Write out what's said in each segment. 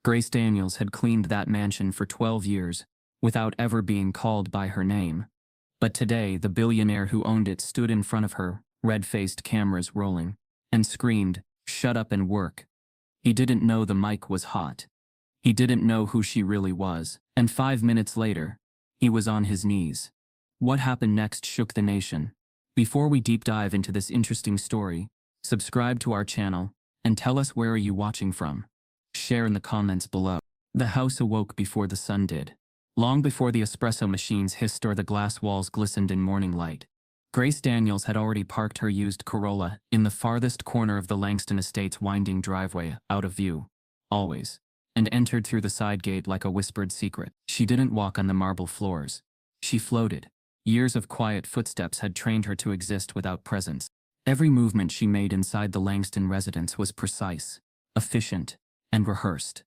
Grace Daniels had cleaned that mansion for 12 years, without ever being called by her name. But today, the billionaire who owned it stood in front of her, red-faced, cameras rolling, and screamed, "Shut up and work." He didn't know the mic was hot. He didn't know who she really was, and 5 minutes later, he was on his knees. What happened next shook the nation. Before we deep dive into this interesting story, subscribe to our channel, and tell us where are you watching from. Share in the comments below. The house awoke before the sun did. Long before the espresso machines hissed or the glass walls glistened in morning light, Grace Daniels had already parked her used Corolla in the farthest corner of the Langston estate's winding driveway, out of view, always, and entered through the side gate like a whispered secret. She didn't walk on the marble floors. She floated. Years of quiet footsteps had trained her to exist without presence. Every movement she made inside the Langston residence was precise, efficient, and rehearsed.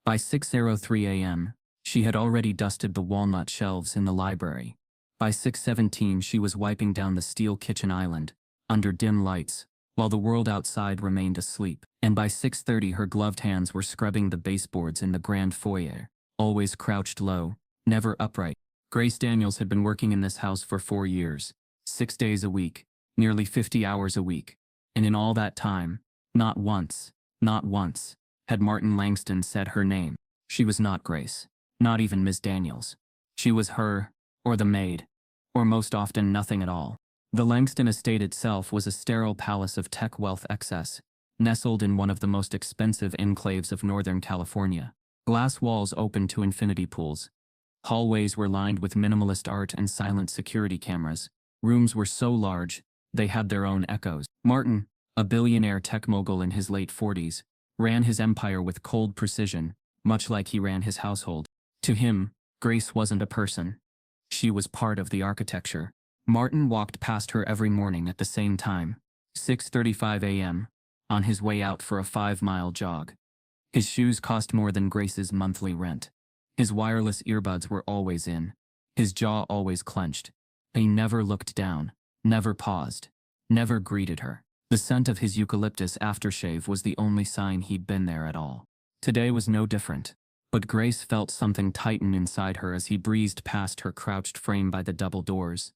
By 6:03 a.m., she had already dusted the walnut shelves in the library. By 6:17 she was wiping down the steel kitchen island, under dim lights, while the world outside remained asleep. And by 6:30 her gloved hands were scrubbing the baseboards in the grand foyer, always crouched low, never upright. Grace Daniels had been working in this house for 4 years, 6 days a week, nearly 50 hours a week. And in all that time, not once, had Martin Langston said her name. She was not Grace, not even Miss Daniels. She was her, or the maid, or most often nothing at all. The Langston estate itself was a sterile palace of tech wealth excess, nestled in one of the most expensive enclaves of Northern California. Glass walls opened to infinity pools. Hallways were lined with minimalist art and silent security cameras. Rooms were so large, they had their own echoes. Martin, a billionaire tech mogul in his late 40s, ran his empire with cold precision, much like he ran his household. To him, Grace wasn't a person. She was part of the architecture. Martin walked past her every morning at the same time, 6:35 a.m., on his way out for a 5-mile jog. His shoes cost more than Grace's monthly rent. His wireless earbuds were always in. His jaw always clenched. He never looked down, never paused, never greeted her. The scent of his eucalyptus aftershave was the only sign he'd been there at all. Today was no different. But Grace felt something tighten inside her as he breezed past her crouched frame by the double doors.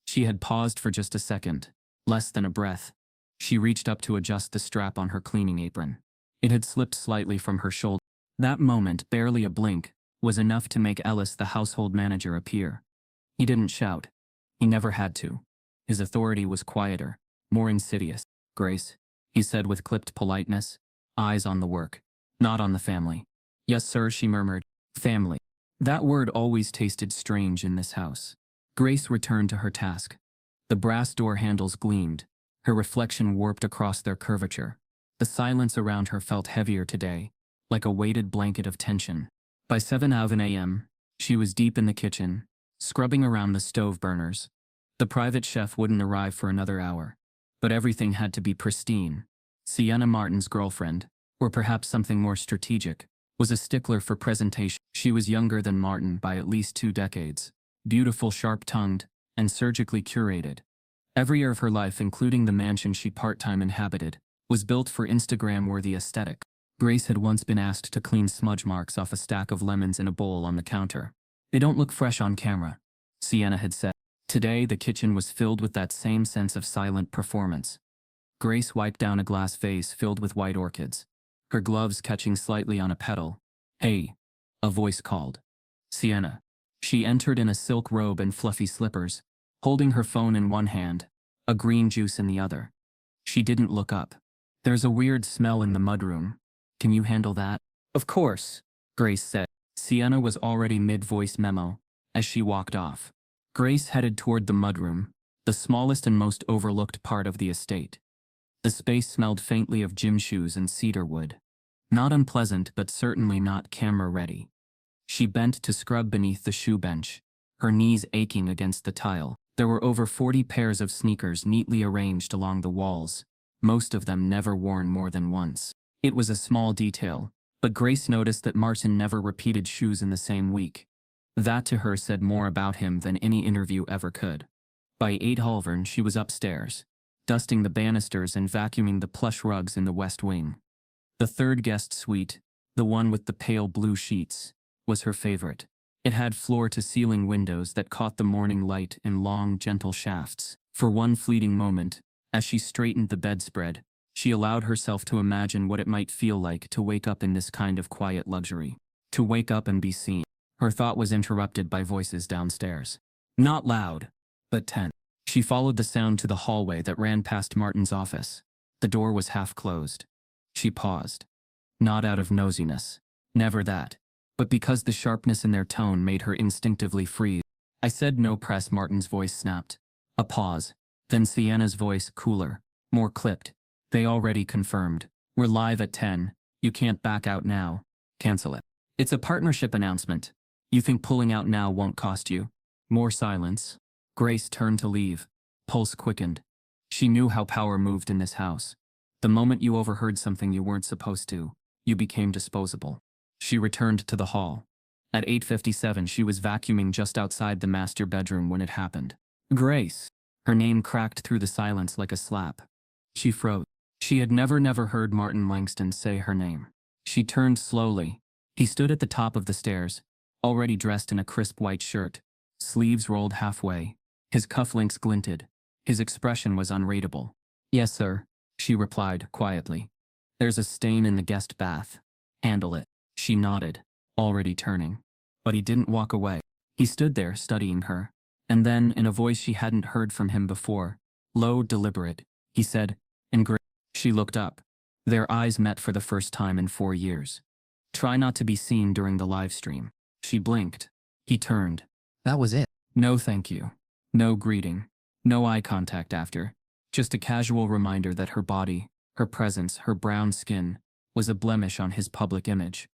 She had paused for just a second, less than a breath. She reached up to adjust the strap on her cleaning apron. It had slipped slightly from her shoulder. That moment, barely a blink, was enough to make Ellis, the household manager, appear. He didn't shout. He never had to. His authority was quieter, more insidious. "Grace," he said with clipped politeness, eyes on the work, not on the family. "Yes, sir," she murmured. Family. That word always tasted strange in this house. Grace returned to her task. The brass door handles gleamed, her reflection warped across their curvature. The silence around her felt heavier today, like a weighted blanket of tension. By 7:11 a.m., she was deep in the kitchen, scrubbing around the stove burners. The private chef wouldn't arrive for another hour, but everything had to be pristine. Sienna, Martin's girlfriend, or perhaps something more strategic, was a stickler for presentation. She was younger than Martin by at least 2 decades, beautiful, sharp-tongued, and surgically curated. Every year of her life, including the mansion she part-time inhabited, was built for Instagram-worthy aesthetic. Grace had once been asked to clean smudge marks off a stack of lemons in a bowl on the counter. "They don't look fresh on camera," Sienna had said. Today, the kitchen was filled with that same sense of silent performance. Grace wiped down a glass vase filled with white orchids, her gloves catching slightly on a petal. "Hey," a voice called. "Sienna." She entered in a silk robe and fluffy slippers, holding her phone in one hand, a green juice in the other. She didn't look up. "There's a weird smell in the mudroom. Can you handle that?" "Of course," Grace said. Sienna was already mid-voice memo as she walked off. Grace headed toward the mudroom, the smallest and most overlooked part of the estate. The space smelled faintly of gym shoes and cedar wood. Not unpleasant, but certainly not camera-ready. She bent to scrub beneath the shoe bench, her knees aching against the tile. There were over 40 pairs of sneakers neatly arranged along the walls, most of them never worn more than once. It was a small detail, but Grace noticed that Martin never repeated shoes in the same week. That to her said more about him than any interview ever could. By 8:00 she was upstairs, dusting the banisters and vacuuming the plush rugs in the west wing. The third guest suite, The one with the pale blue sheets was her favorite. It had floor-to-ceiling windows that caught the morning light in long, gentle shafts. For one fleeting moment, as she straightened the bedspread, she allowed herself to imagine what it might feel like to wake up in this kind of quiet luxury. To wake up and be seen. Her thought was interrupted by voices downstairs. Not loud, but tense. She followed the sound to the hallway that ran past Martin's office. The door was half closed. She paused. Not out of nosiness. Never that. But because the sharpness in their tone made her instinctively freeze. I said no press, Martin's voice snapped. A pause. Then Sienna's voice, cooler, more clipped. They already confirmed. We're live at 10. You can't back out now. Cancel it. It's a partnership announcement. You think pulling out now won't cost you? More silence. Grace turned to leave. Pulse quickened. She knew how power moved in this house. The moment you overheard something you weren't supposed to, you became disposable. She returned to the hall. At 8:57 she was vacuuming just outside the master bedroom when it happened. Grace. Her name cracked through the silence like a slap. She froze. She had never heard Martin Langston say her name. She turned slowly. He stood at the top of the stairs, already dressed in a crisp white shirt, sleeves rolled halfway. His cufflinks glinted. His expression was unreadable. Yes, sir, she replied quietly. There's a stain in the guest bath. Handle it. She nodded, already turning. But he didn't walk away. He stood there studying her. And then, in a voice she hadn't heard from him before, low, deliberate, he said, "In Grace." She looked up. Their eyes met for the first time in 4 years. Try not to be seen during the live stream. She blinked. He turned. That was it. No thank you. No greeting. No eye contact after. Just a casual reminder that her body, her presence, her brown skin, was a blemish on his public image.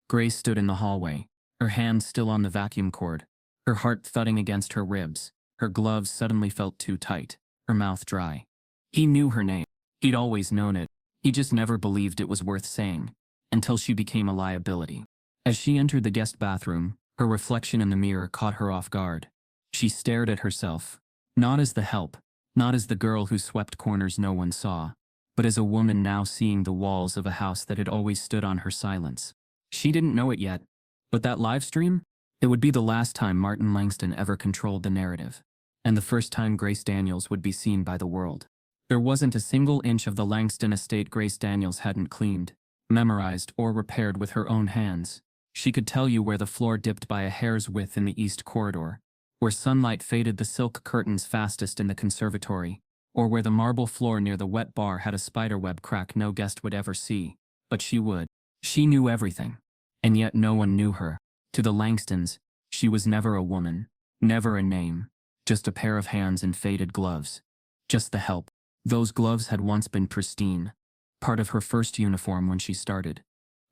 Grace stood in the hallway, her hand still on the vacuum cord, her heart thudding against her ribs. Her gloves suddenly felt too tight, her mouth dry. He knew her name. He'd always known it. He just never believed it was worth saying, until she became a liability. As she entered the guest bathroom, her reflection in the mirror caught her off guard. She stared at herself, not as the help, not as the girl who swept corners no one saw, but as a woman now seeing the walls of a house that had always stood on her silence. She didn't know it yet, but that live stream? It would be the last time Martin Langston ever controlled the narrative, and the first time Grace Daniels would be seen by the world. There wasn't a single inch of the Langston estate Grace Daniels hadn't cleaned, memorized, or repaired with her own hands. She could tell you where the floor dipped by a hair's width in the east corridor, where sunlight faded the silk curtains fastest in the conservatory, or where the marble floor near the wet bar had a spiderweb crack no guest would ever see. But she would. She knew everything. And yet no one knew her. To the Langstons, she was never a woman, never a name, just a pair of hands and faded gloves. Just the help. Those gloves had once been pristine, part of her first uniform when she started.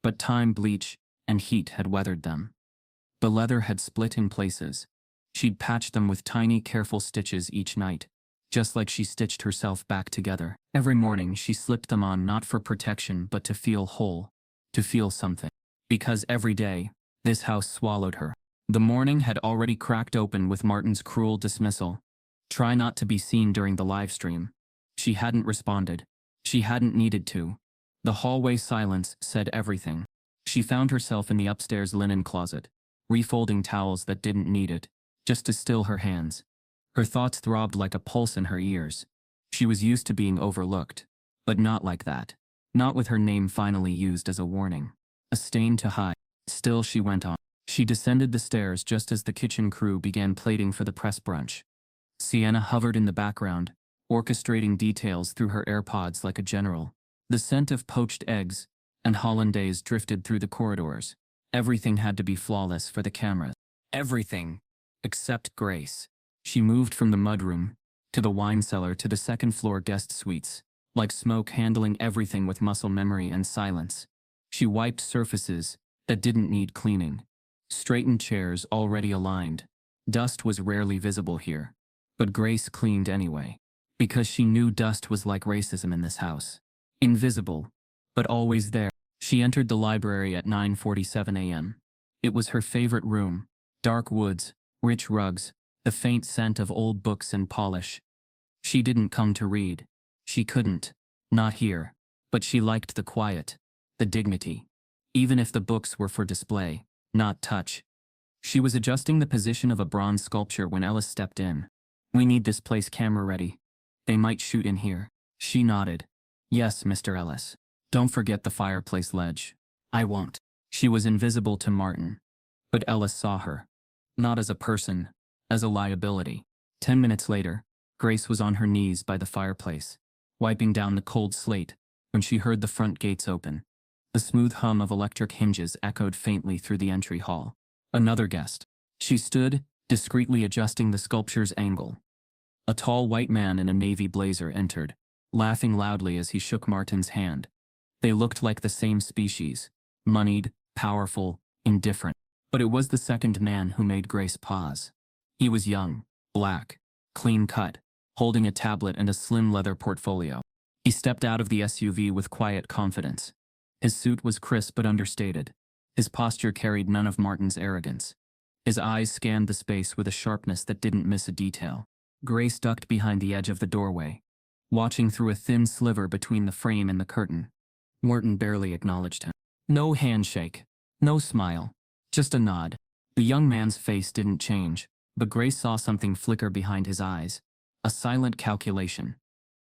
But time, bleach, and heat had weathered them. The leather had split in places. She'd patched them with tiny, careful stitches each night, just like she stitched herself back together. Every morning she slipped them on not for protection but to feel whole, to feel something. Because every day, this house swallowed her. The morning had already cracked open with Martin's cruel dismissal. Try not to be seen during the live stream. She hadn't responded. She hadn't needed to. The hallway silence said everything. She found herself in the upstairs linen closet, refolding towels that didn't need it, just to still her hands. Her thoughts throbbed like a pulse in her ears. She was used to being overlooked, but not like that. Not with her name finally used as a warning. A stain to hide. Still she went on. She descended the stairs just as the kitchen crew began plating for the press brunch. Sienna hovered in the background, orchestrating details through her AirPods like a general. The scent of poached eggs and hollandaise drifted through the corridors. Everything had to be flawless for the cameras. Everything, except Grace. She moved from the mudroom, to the wine cellar, to the second-floor guest suites, like smoke handling everything with muscle memory and silence. She wiped surfaces that didn't need cleaning, straightened chairs already aligned. Dust was rarely visible here, but Grace cleaned anyway, because she knew dust was like racism in this house. Invisible, but always there. She entered the library at 9:47 a.m. It was her favorite room. Dark woods, rich rugs, the faint scent of old books and polish. She didn't come to read. She couldn't. Not here. But she liked the quiet, the dignity. even if the books were for display, not touch. She was adjusting the position of a bronze sculpture when Ellis stepped in. "We need this place camera ready. They might shoot in here." She nodded. "Yes, Mr. Ellis. Don't forget the fireplace ledge." "I won't." She was invisible to Martin. But Ellis saw her. Not as a person, as a liability. 10 minutes later, Grace was on her knees by the fireplace, wiping down the cold slate, when she heard the front gates open. The smooth hum of electric hinges echoed faintly through the entry hall. Another guest. She stood, discreetly adjusting the sculpture's angle. A tall white man in a navy blazer entered, laughing loudly as he shook Martin's hand. They looked like the same species, moneyed, powerful, indifferent. But it was the second man who made Grace pause. He was young, black, clean-cut, holding a tablet and a slim leather portfolio. He stepped out of the SUV with quiet confidence. His suit was crisp but understated. His posture carried none of Martin's arrogance. His eyes scanned the space with a sharpness that didn't miss a detail. Grace ducked behind the edge of the doorway, watching through a thin sliver between the frame and the curtain. Martin barely acknowledged him. No handshake, no smile, just a nod. The young man's face didn't change, but Grace saw something flicker behind his eyes. A silent calculation.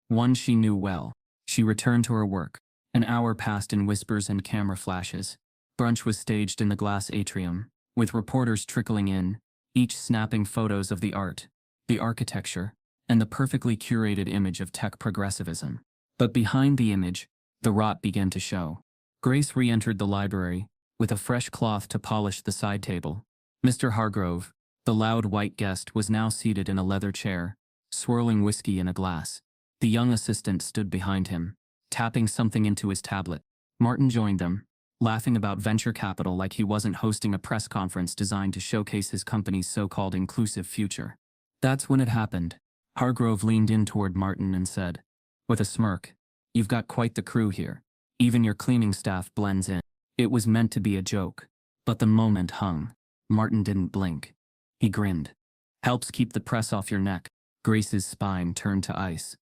One she knew well. She returned to her work. An hour passed in whispers and camera flashes. Brunch was staged in the glass atrium, with reporters trickling in, each snapping photos of the art, the architecture, and the perfectly curated image of tech progressivism. But behind the image, the rot began to show. Grace re-entered the library, with a fresh cloth to polish the side table. Mr. Hargrove, the loud white guest, was now seated in a leather chair, swirling whiskey in a glass. The young assistant stood behind him, tapping something into his tablet. Martin joined them, laughing about venture capital like he wasn't hosting a press conference designed to showcase his company's so-called inclusive future. That's when it happened. Hargrove leaned in toward Martin and said, with a smirk, "You've got quite the crew here. Even your cleaning staff blends in." It was meant to be a joke, but the moment hung. Martin didn't blink. He grinned. "Helps keep the press off your neck." Grace's spine turned to ice.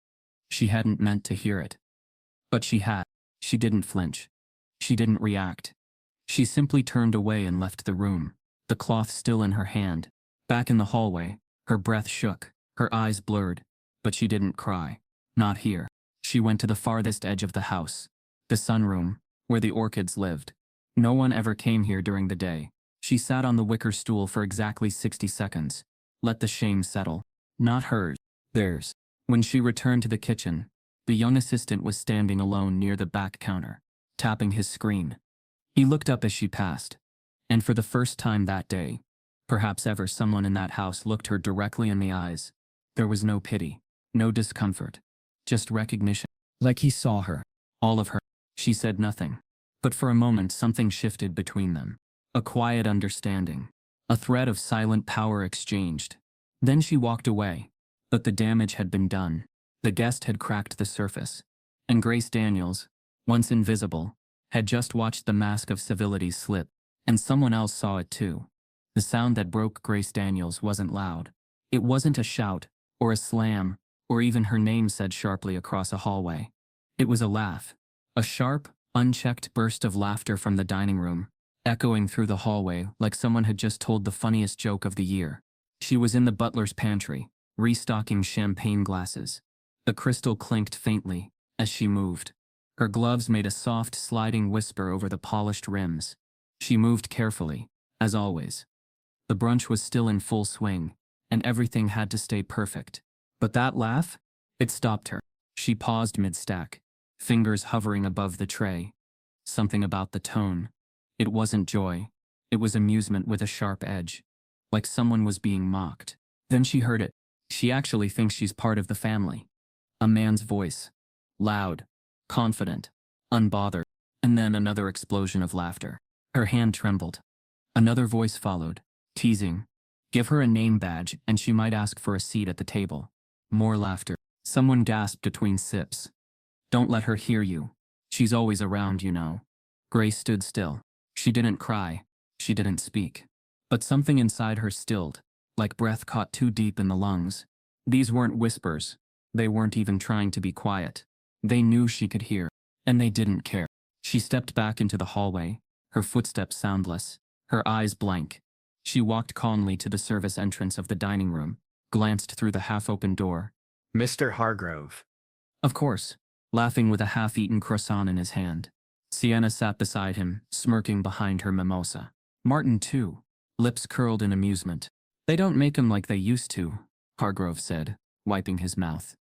She hadn't meant to hear it. But she had. She didn't flinch. She didn't react. She simply turned away and left the room, the cloth still in her hand. Back in the hallway, her breath shook, her eyes blurred, but she didn't cry. Not here. She went to the farthest edge of the house, the sunroom, where the orchids lived. No one ever came here during the day. She sat on the wicker stool for exactly 60 seconds. Let the shame settle. Not hers, theirs. When she returned to the kitchen, the young assistant was standing alone near the back counter, tapping his screen. He looked up as she passed, and for the first time that day, perhaps ever, someone in that house looked her directly in the eyes. There was no pity, no discomfort, just recognition. Like he saw her, all of her. She said nothing. But for a moment something shifted between them. A quiet understanding. A thread of silent power exchanged. Then she walked away. But the damage had been done. The guest had cracked the surface. And Grace Daniels, once invisible, had just watched the mask of civility slip. And someone else saw it too. The sound that broke Grace Daniels wasn't loud. It wasn't a shout, or a slam, or even her name said sharply across a hallway. It was a laugh. A sharp, unchecked burst of laughter from the dining room, echoing through the hallway like someone had just told the funniest joke of the year. She was in the butler's pantry, restocking champagne glasses. The crystal clinked faintly as she moved. Her gloves made a soft sliding whisper over the polished rims. She moved carefully, as always. The brunch was still in full swing, and everything had to stay perfect. But that laugh? It stopped her. She paused mid-stack, fingers hovering above the tray. Something about the tone. It wasn't joy. It was amusement with a sharp edge. Like someone was being mocked. Then she heard it. She actually thinks she's part of the family. A man's voice. Loud, confident, unbothered. And then another explosion of laughter. Her hand trembled. Another voice followed, teasing. Give her a name badge and she might ask for a seat at the table. More laughter. Someone gasped between sips. Don't let her hear you. She's always around, you know. Grace stood still. She didn't cry. She didn't speak. But something inside her stilled, like breath caught too deep in the lungs. These weren't whispers. They weren't even trying to be quiet. They knew she could hear, and they didn't care. She stepped back into the hallway, her footsteps soundless, her eyes blank. She walked calmly to the service entrance of the dining room, glanced through the half-open door. Mr. Hargrove. Of course, laughing with a half-eaten croissant in his hand. Sienna sat beside him, smirking behind her mimosa. Martin, too, lips curled in amusement. They don't make 'em like they used to, Hargrove said, wiping his mouth.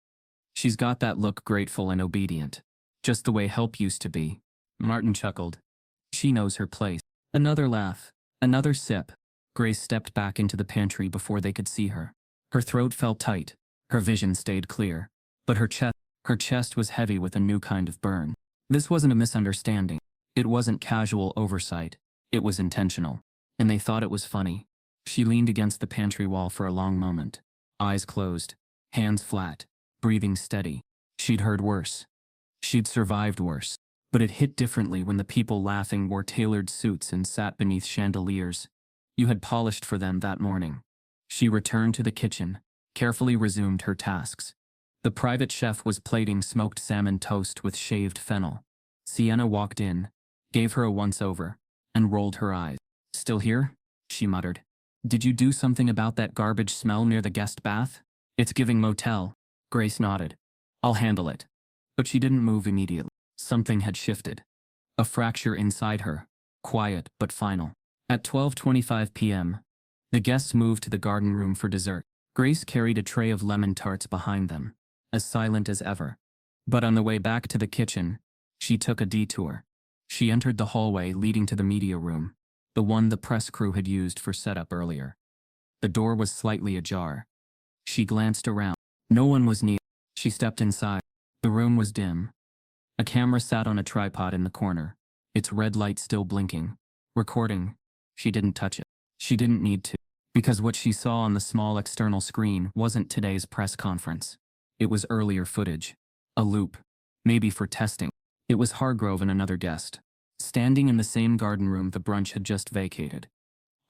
She's got that look grateful and obedient. Just the way help used to be. Martin chuckled. She knows her place. Another laugh. Another sip. Grace stepped back into the pantry before they could see her. Her throat felt tight. Her vision stayed clear. But her chest was heavy with a new kind of burn. This wasn't a misunderstanding. It wasn't casual oversight. It was intentional. And they thought it was funny. She leaned against the pantry wall for a long moment. Eyes closed. Hands flat. Breathing steady. She'd heard worse. She'd survived worse. But it hit differently when the people laughing wore tailored suits and sat beneath chandeliers. You had polished for them that morning. She returned to the kitchen, carefully resumed her tasks. The private chef was plating smoked salmon toast with shaved fennel. Sienna walked in, gave her a once-over, and rolled her eyes. Still here? She muttered. Did you do something about that garbage smell near the guest bath? It's giving motel. Grace nodded. I'll handle it. But she didn't move immediately. Something had shifted. A fracture inside her, quiet but final. At 12:25 p.m., the guests moved to the garden room for dessert. Grace carried a tray of lemon tarts behind them, as silent as ever. But on the way back to the kitchen, she took a detour. She entered the hallway leading to the media room, the one the press crew had used for setup earlier. The door was slightly ajar. She glanced around. No one was near. She stepped inside. The room was dim. A camera sat on a tripod in the corner, its red light still blinking. Recording. She didn't touch it. She didn't need to, because what she saw on the small external screen wasn't today's press conference. It was earlier footage. A loop. Maybe for testing. It was Hargrove and another guest, standing in the same garden room the brunch had just vacated.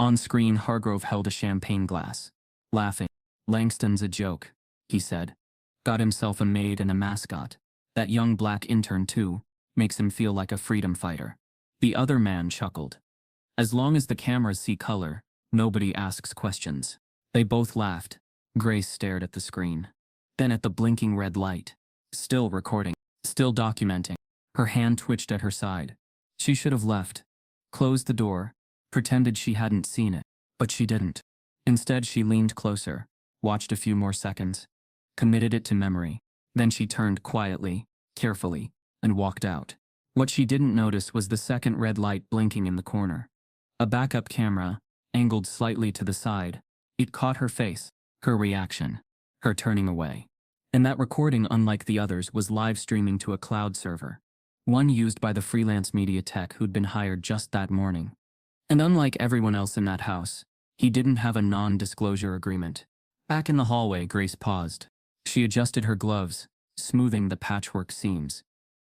On screen, Hargrove held a champagne glass, laughing. Langston's a joke, he said. Got himself a maid and a mascot. That young black intern, too, makes him feel like a freedom fighter. The other man chuckled. As long as the cameras see color, nobody asks questions. They both laughed. Grace stared at the screen. Then at the blinking red light. Still recording. Still documenting. Her hand twitched at her side. She should have left. Closed the door. Pretended she hadn't seen it. But she didn't. Instead, she leaned closer. Watched a few more seconds. Committed it to memory. Then she turned quietly, carefully, and walked out. What she didn't notice was the second red light blinking in the corner. A backup camera, angled slightly to the side. It caught her face, her reaction, her turning away. And that recording, unlike the others, was live streaming to a cloud server. One used by the freelance media tech who'd been hired just that morning. And unlike everyone else in that house, he didn't have a non-disclosure agreement. Back in the hallway, Grace paused. She adjusted her gloves, smoothing the patchwork seams.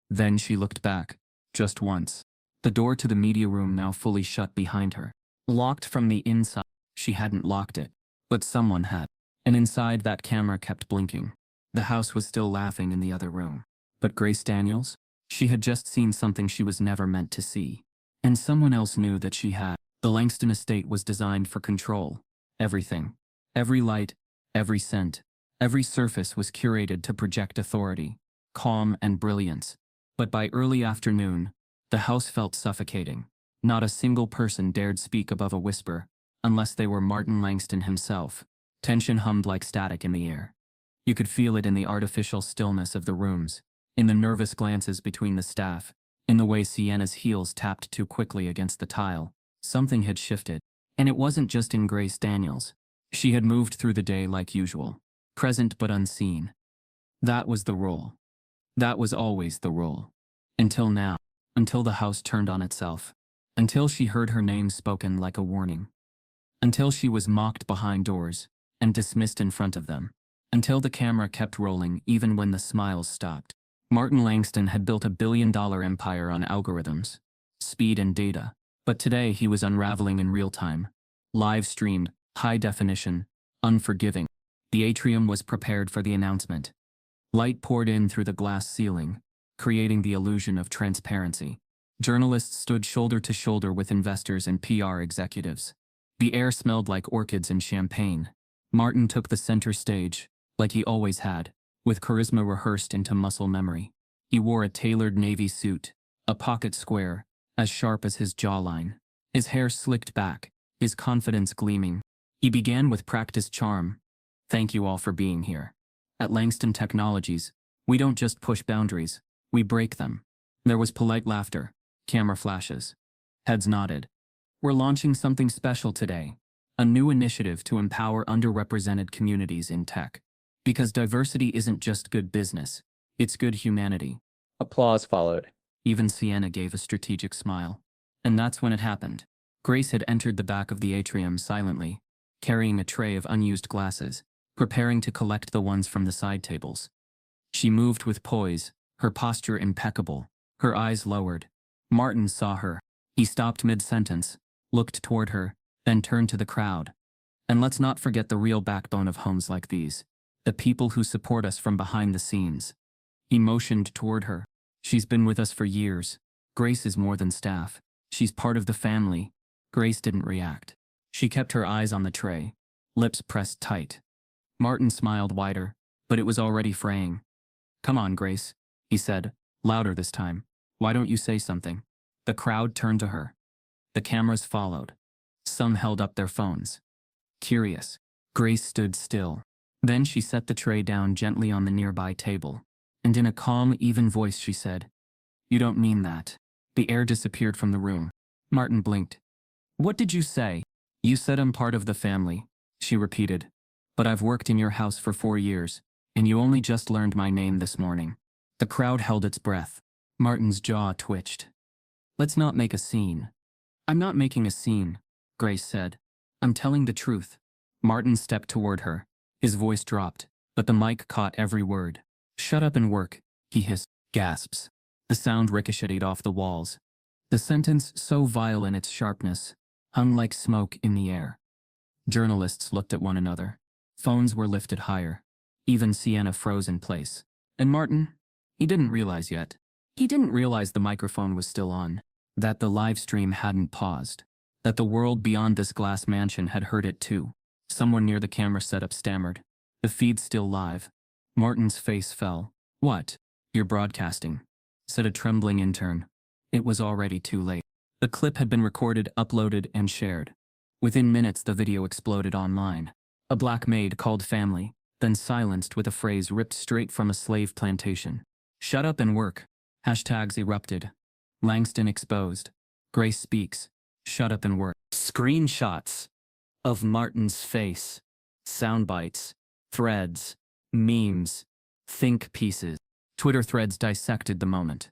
Then she looked back, just once. The door to the media room now fully shut behind her. Locked from the inside. She hadn't locked it, but someone had. And inside, that camera kept blinking. The house was still laughing in the other room. But Grace Daniels? She had just seen something she was never meant to see. And someone else knew that she had. The Langston estate was designed for control. Everything. Every light, every scent, every surface was curated to project authority, calm and brilliance. But by early afternoon, the house felt suffocating. Not a single person dared speak above a whisper, unless they were Martin Langston himself. Tension hummed like static in the air. You could feel it in the artificial stillness of the rooms, in the nervous glances between the staff, in the way Sienna's heels tapped too quickly against the tile. Something had shifted. And it wasn't just in Grace Daniels. She had moved through the day like usual, present but unseen. That was the role. That was always the role. Until now. Until the house turned on itself. Until she heard her name spoken like a warning. Until she was mocked behind doors and dismissed in front of them. Until the camera kept rolling even when the smiles stopped. Martin Langston had built a billion-dollar empire on algorithms, speed and data. But today he was unraveling in real time. Live-streamed, high definition, unforgiving. The atrium was prepared for the announcement. Light poured in through the glass ceiling, creating the illusion of transparency. Journalists stood shoulder to shoulder with investors and PR executives. The air smelled like orchids and champagne. Martin took the center stage, like he always had, with charisma rehearsed into muscle memory. He wore a tailored navy suit, a pocket square, as sharp as his jawline. His hair slicked back, his confidence gleaming. He began with practiced charm. Thank you all for being here. At Langston Technologies, we don't just push boundaries, we break them. There was polite laughter, camera flashes. Heads nodded. We're launching something special today. A new initiative to empower underrepresented communities in tech. Because diversity isn't just good business, it's good humanity. Applause followed. Even Sienna gave a strategic smile. And that's when it happened. Grace had entered the back of the atrium silently, carrying a tray of unused glasses, preparing to collect the ones from the side tables. She moved with poise, her posture impeccable, her eyes lowered. Martin saw her. He stopped mid-sentence, looked toward her, then turned to the crowd. And let's not forget the real backbone of homes like these. The people who support us from behind the scenes. He motioned toward her. She's been with us for years. Grace is more than staff. She's part of the family. Grace didn't react. She kept her eyes on the tray, lips pressed tight. Martin smiled wider, but it was already fraying. Come on, Grace, he said, louder this time. Why don't you say something? The crowd turned to her. The cameras followed. Some held up their phones. Curious, Grace stood still. Then she set the tray down gently on the nearby table. And in a calm, even voice she said, "You don't mean that." The air disappeared from the room. Martin blinked. "What did you say?" "You said I'm part of the family," she repeated. "But I've worked in your house for 4 years, and you only just learned my name this morning." The crowd held its breath. Martin's jaw twitched. "Let's not make a scene." "I'm not making a scene," Grace said. "I'm telling the truth." Martin stepped toward her. His voice dropped, but the mic caught every word. "Shut up and work," he hissed. Gasps. The sound ricocheted off the walls. The sentence, so vile in its sharpness, hung like smoke in the air. Journalists looked at one another. Phones were lifted higher. Even Sienna froze in place. And Martin? He didn't realize yet. He didn't realize the microphone was still on. That the live stream hadn't paused. That the world beyond this glass mansion had heard it too. Someone near the camera setup stammered. "The feed's still live." Martin's face fell. "What? You're broadcasting," said a trembling intern. It was already too late. The clip had been recorded, uploaded, and shared. Within minutes, the video exploded online. A black maid called family, then silenced with a phrase ripped straight from a slave plantation. "Shut up and work." Hashtags erupted. Langston exposed. Grace speaks. Shut up and work. Screenshots of Martin's face. Sound bites. Threads. Memes. Think pieces. Twitter threads dissected the moment.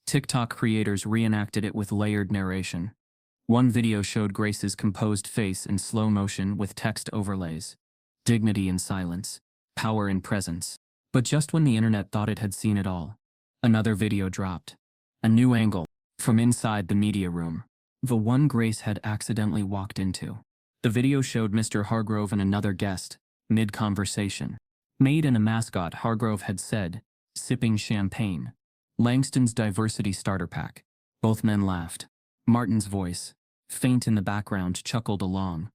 TikTok creators reenacted it with layered narration. One video showed Grace's composed face in slow motion with text overlays. Dignity in silence. Power in presence. But just when the internet thought it had seen it all, another video dropped. A new angle. From inside the media room. The one Grace had accidentally walked into. The video showed Mr. Hargrove and another guest, mid-conversation. Maid and a mascot, Hargrove had said, sipping champagne. Langston's diversity starter pack. Both men laughed. Martin's voice, faint in the background, chuckled along.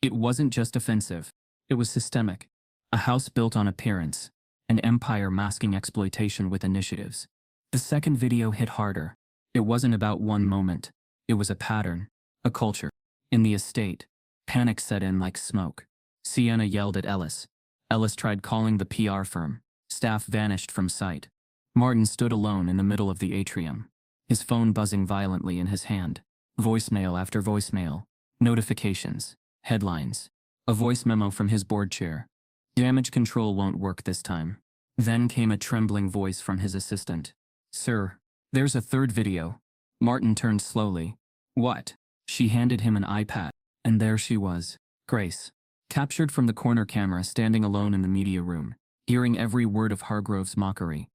It wasn't just offensive. It was systemic. A house built on appearance. An empire masking exploitation with initiatives. The second video hit harder. It wasn't about one moment. It was a pattern. A culture. In the estate, panic set in like smoke. Sienna yelled at Ellis. Ellis tried calling the PR firm. Staff vanished from sight. Martin stood alone in the middle of the atrium, his phone buzzing violently in his hand. Voicemail after voicemail. Notifications. Headlines. A voice memo from his board chair. Damage control won't work this time. Then came a trembling voice from his assistant. "Sir, there's a third video." Martin turned slowly. "What?" She handed him an iPad. And there she was, Grace, captured from the corner camera, standing alone in the media room, hearing every word of Hargrove's mockery.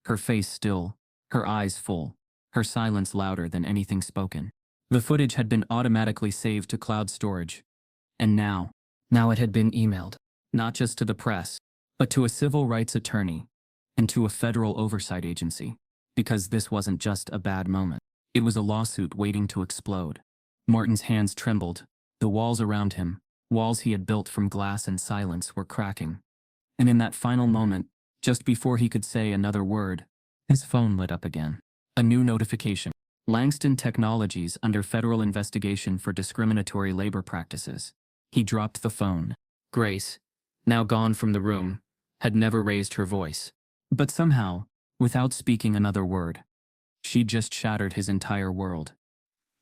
Her face still, her eyes full, her silence louder than anything spoken. The footage had been automatically saved to cloud storage. And now it had been emailed, not just to the press, but to a civil rights attorney, and to a federal oversight agency. Because this wasn't just a bad moment. It was a lawsuit waiting to explode. Martin's hands trembled. The walls around him, walls he had built from glass and silence, were cracking. And in that final moment, just before he could say another word, his phone lit up again. A new notification. Langston Technologies under federal investigation for discriminatory labor practices. He dropped the phone. Grace, now gone from the room, had never raised her voice. But somehow, without speaking another word, she just shattered his entire world.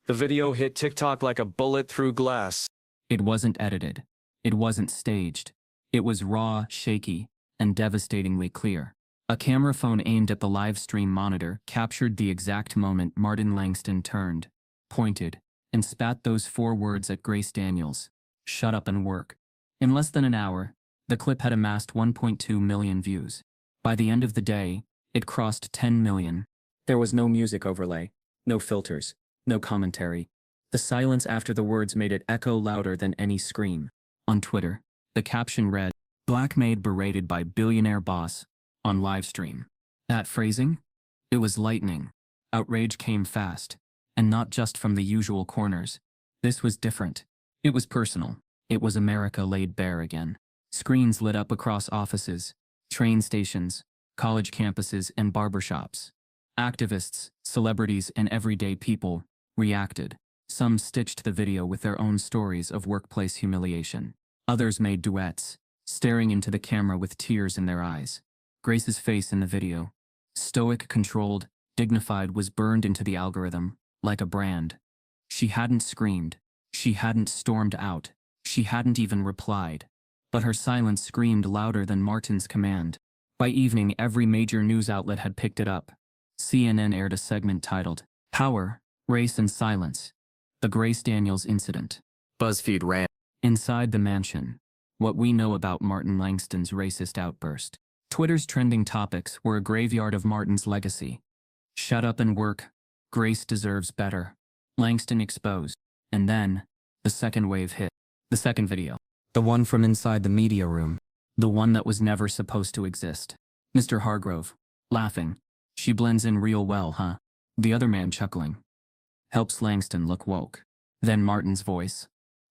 The video hit TikTok like a bullet through glass. It wasn't edited. It wasn't staged. It was raw, shaky, and devastatingly clear. A camera phone aimed at the live stream monitor captured the exact moment Martin Langston turned, pointed, and spat those 4 words at Grace Daniels. Shut up and work. In less than an hour, the clip had amassed 1.2 million views. By the end of the day, it crossed 10 million. There was no music overlay, no filters, no commentary. The silence after the words made it echo louder than any scream. On Twitter, the caption read, "Black Maid berated by billionaire boss on live stream." That phrasing? It was lightning. Outrage came fast, and not just from the usual corners. This was different. It was personal. It was America laid bare again. Screens lit up across offices, train stations, college campuses, and barbershops. Activists, celebrities, and everyday people reacted. Some stitched the video with their own stories of workplace humiliation. Others made duets, staring into the camera with tears in their eyes. Grace's face in the video, stoic, controlled, dignified, was burned into the algorithm like a brand. She hadn't screamed. She hadn't stormed out. She hadn't even replied. But her silence screamed louder than Martin's command. By evening, every major news outlet had picked it up. CNN aired a segment titled, "Power, Race and Silence: The Grace Daniels Incident." BuzzFeed ran. Inside the mansion, what we know about Martin Langston's racist outburst. Twitter's trending topics were a graveyard of Martin's legacy. Shut up and work. Grace deserves better. Langston exposed. And then, the second wave hit. The second video. The one from inside the media room. The one that was never supposed to exist. Mr. Hargrove, laughing. "She blends in real well, huh?" The other man chuckling. Helps Langston look woke. Then Martin's voice,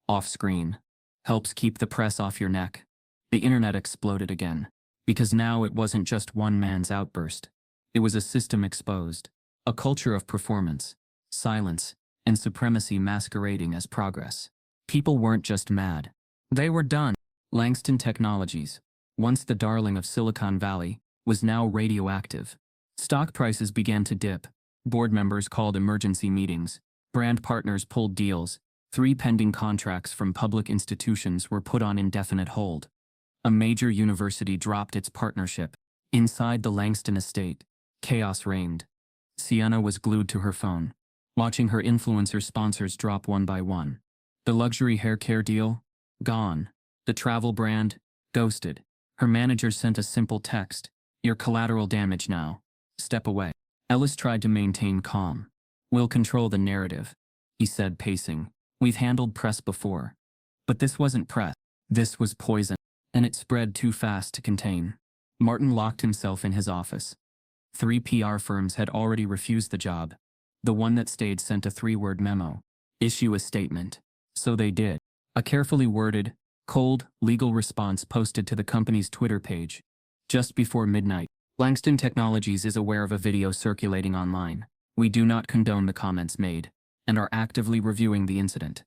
off screen, helps keep the press off your neck. The internet exploded again. Because now it wasn't just one man's outburst. It was a system exposed. A culture of performance, silence, and supremacy masquerading as progress. People weren't just mad. They were done. Langston Technologies, once the darling of Silicon Valley, was now radioactive. Stock prices began to dip. Board members called emergency meetings. Brand partners pulled deals. 3 pending contracts from public institutions were put on indefinite hold. A major university dropped its partnership. Inside the Langston estate, chaos reigned. Sienna was glued to her phone, watching her influencer sponsors drop one by one. The luxury hair care deal? Gone. The travel brand? Ghosted. Her manager sent a simple text, "You're collateral damage now. Step away." Ellis tried to maintain calm. "We'll control the narrative," he said, pacing. "We've handled press before. But this wasn't press. This was poison. And it spread too fast to contain." Martin locked himself in his office. 3 PR firms had already refused the job. The one that stayed sent a 3-word memo. "Issue a statement." So they did. A carefully worded, cold, legal response posted to the company's Twitter page. Just before midnight, Langston Technologies is aware of a video circulating online. "We do not condone the comments made, and are actively reviewing the incident.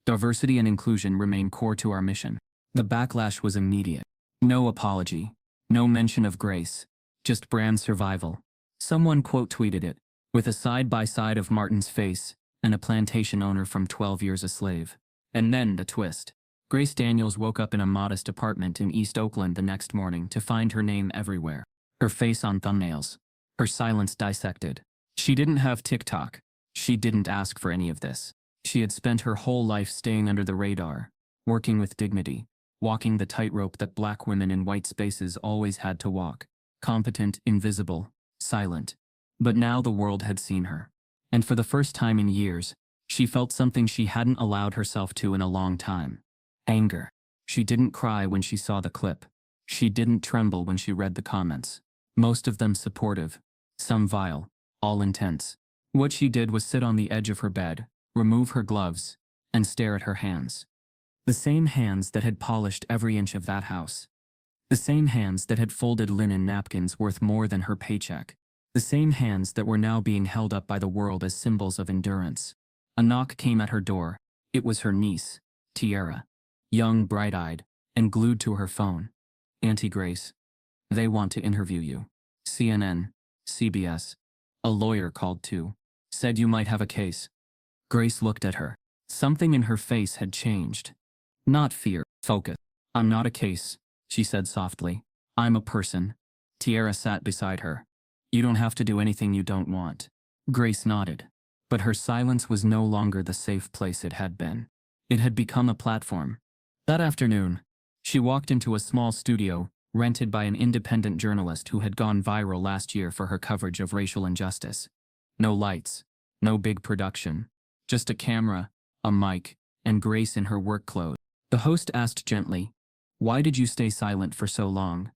Diversity and inclusion remain core to our mission." The backlash was immediate. No apology. No mention of Grace. Just brand survival. Someone quote tweeted it, with a side-by-side of Martin's face and a plantation owner from 12 Years a Slave. And then the twist. Grace Daniels woke up in a modest apartment in East Oakland the next morning to find her name everywhere. Her face on thumbnails. Her silence dissected. She didn't have TikTok. She didn't ask for any of this. She had spent her whole life staying under the radar, working with dignity, walking the tightrope that Black women in white spaces always had to walk. Competent, invisible, silent. But now the world had seen her. And for the first time in years, she felt something she hadn't allowed herself to in a long time. Anger. She didn't cry when she saw the clip. She didn't tremble when she read the comments. Most of them supportive. Some vile. All intense. What she did was sit on the edge of her bed, remove her gloves, and stare at her hands. The same hands that had polished every inch of that house. The same hands that had folded linen napkins worth more than her paycheck. The same hands that were now being held up by the world as symbols of endurance. A knock came at her door. It was her niece, Tiara. Young, bright-eyed, and glued to her phone. "Auntie Grace. They want to interview you." CNN, CBS. "A lawyer called too. Said you might have a case." Grace looked at her. Something in her face had changed. Not fear, focus. "I'm not a case," she said softly. "I'm a person." Tiara sat beside her. "You don't have to do anything you don't want." Grace nodded. But her silence was no longer the safe place it had been. It had become a platform. That afternoon, she walked into a small studio rented by an independent journalist who had gone viral last year for her coverage of racial injustice. No lights, no big production, just a camera, a mic, and Grace in her work clothes. The host asked gently, "Why did you stay silent for so long?"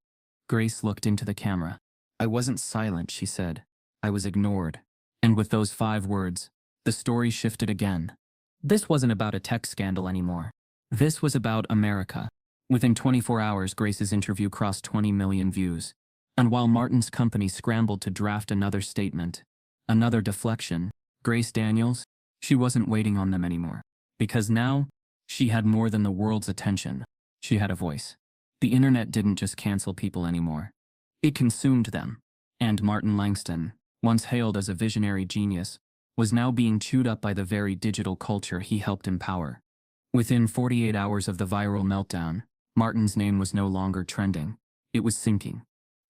Grace looked into the camera. "I wasn't silent," she said. "I was ignored." And with those 5 words, the story shifted again. This wasn't about a tech scandal anymore. This was about America. Within 24 hours, Grace's interview crossed 20 million views. And while Martin's company scrambled to draft another statement, another deflection, Grace Daniels, she wasn't waiting on them anymore. Because now, she had more than the world's attention. She had a voice. The internet didn't just cancel people anymore. It consumed them. And Martin Langston, once hailed as a visionary genius, was now being chewed up by the very digital culture he helped empower. Within 48 hours of the viral meltdown, Martin's name was no longer trending. It was sinking.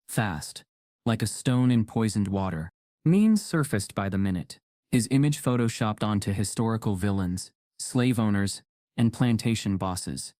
Fast. Like a stone in poisoned water. Memes surfaced by the minute. His image photoshopped onto historical villains, slave owners, and plantation bosses.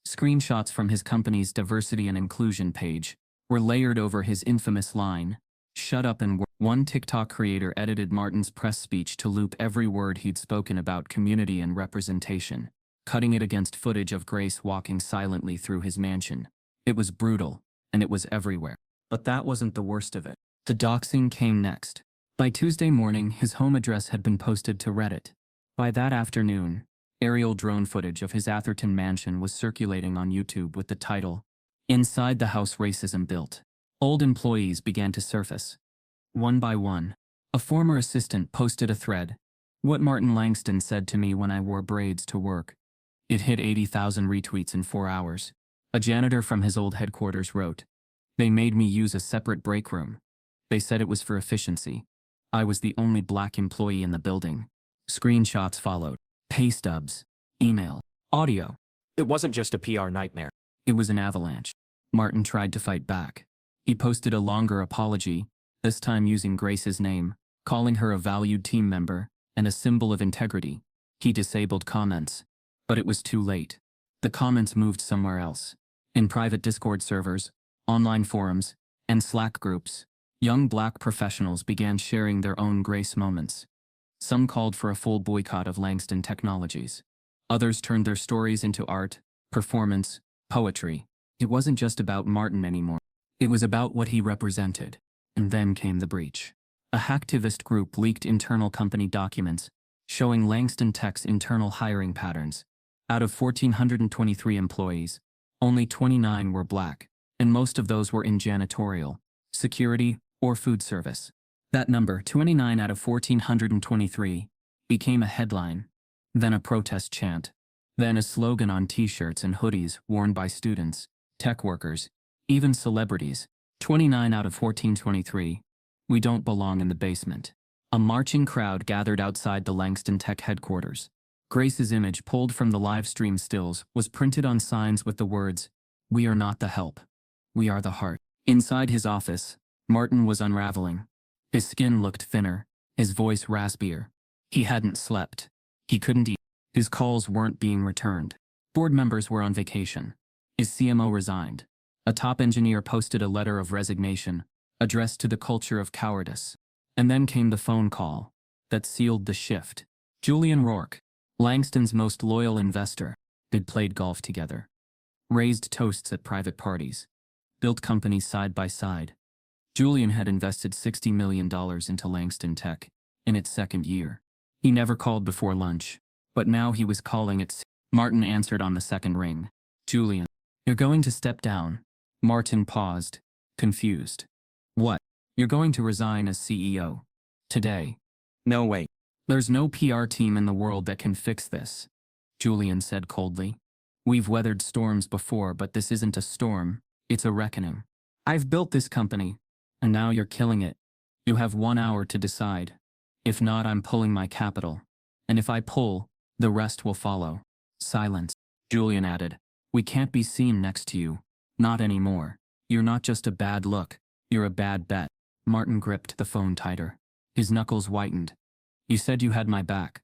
Screenshots from his company's diversity and inclusion page were layered over his infamous line, "Shut up and work." One TikTok creator edited Martin's press speech to loop every word he'd spoken about community and representation, cutting it against footage of Grace walking silently through his mansion. It was brutal, and it was everywhere. But that wasn't the worst of it. The doxing came next. By Tuesday morning, his home address had been posted to Reddit. By that afternoon, aerial drone footage of his Atherton mansion was circulating on YouTube with the title, "Inside the House Racism Built." Old employees began to surface. One by one, a former assistant posted a thread. "What Martin Langston said to me when I wore braids to work." It hit 80,000 retweets in 4 hours. A janitor from his old headquarters wrote, "They made me use a separate break room. They said it was for efficiency. I was the only black employee in the building." Screenshots followed. Pay stubs. Email. Audio. It wasn't just a PR nightmare. It was an avalanche. Martin tried to fight back. He posted a longer apology, this time using Grace's name, calling her a valued team member and a symbol of integrity. He disabled comments. But it was too late. The comments moved somewhere else. In private Discord servers, online forums, and Slack groups, young black professionals began sharing their own Grace moments. Some called for a full boycott of Langston Technologies. Others turned their stories into art, performance, poetry. It wasn't just about Martin anymore. It was about what he represented. And then came the breach. A hacktivist group leaked internal company documents showing Langston Tech's internal hiring patterns. Out of 1,423 employees, only 29 were black, and most of those were in janitorial, security, or food service. That number, 29 out of 1,423, became a headline, then a protest chant, then a slogan on t-shirts and hoodies worn by students, tech workers, even celebrities. 29 out of 1,423. We don't belong in the basement. A marching crowd gathered outside the Langston Tech headquarters. Grace's image, pulled from the live stream stills, was printed on signs with the words, "We are not the help. We are the heart." Inside his office, Martin was unraveling. His skin looked thinner, his voice raspier. He hadn't slept. He couldn't eat. His calls weren't being returned. Board members were on vacation. His CMO resigned. A top engineer posted a letter of resignation, addressed to the culture of cowardice. And then came the phone call that sealed the shift. Julian Rourke, Langston's most loyal investor, they'd played golf together, raised toasts at private parties, built companies side by side. Julian had invested $60 million into Langston Tech, in its second year. He never called before lunch, but now he was calling at. Martin answered on the second ring. Julian. You're going to step down. Martin paused, confused. What? You're going to resign as CEO. Today. No way. There's no PR team in the world that can fix this, Julian said coldly. We've weathered storms before, but this isn't a storm, it's a reckoning. I've built this company, and now you're killing it. You have 1 hour to decide. If not, I'm pulling my capital. And if I pull, the rest will follow. Silence. Julian added. We can't be seen next to you. Not anymore. You're not just a bad look, you're a bad bet. Martin gripped the phone tighter. His knuckles whitened. You said you had my back.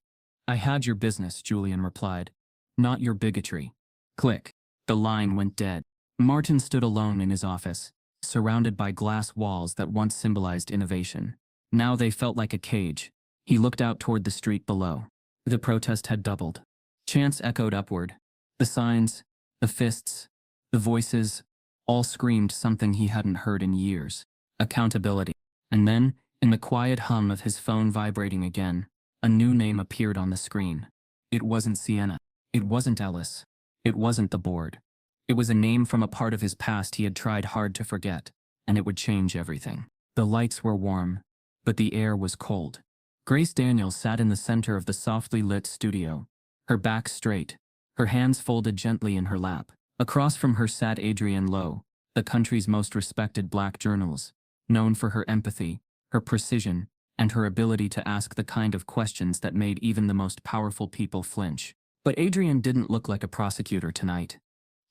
I had your business, Julian replied. Not your bigotry. Click. The line went dead. Martin stood alone in his office, surrounded by glass walls that once symbolized innovation. Now they felt like a cage. He looked out toward the street below. The protest had doubled. Chants echoed upward. The signs, the fists, the voices, all screamed something he hadn't heard in years. Accountability. And then, in the quiet hum of his phone vibrating again, a new name appeared on the screen. It wasn't Sienna. It wasn't Ellis. It wasn't the board. It was a name from a part of his past he had tried hard to forget, and it would change everything. The lights were warm, but the air was cold. Grace Daniels sat in the center of the softly lit studio, her back straight, her hands folded gently in her lap. Across from her sat Adrienne Lowe, the country's most respected black journalist, known for her empathy, her precision, and her ability to ask the kind of questions that made even the most powerful people flinch. But Adrienne didn't look like a prosecutor tonight.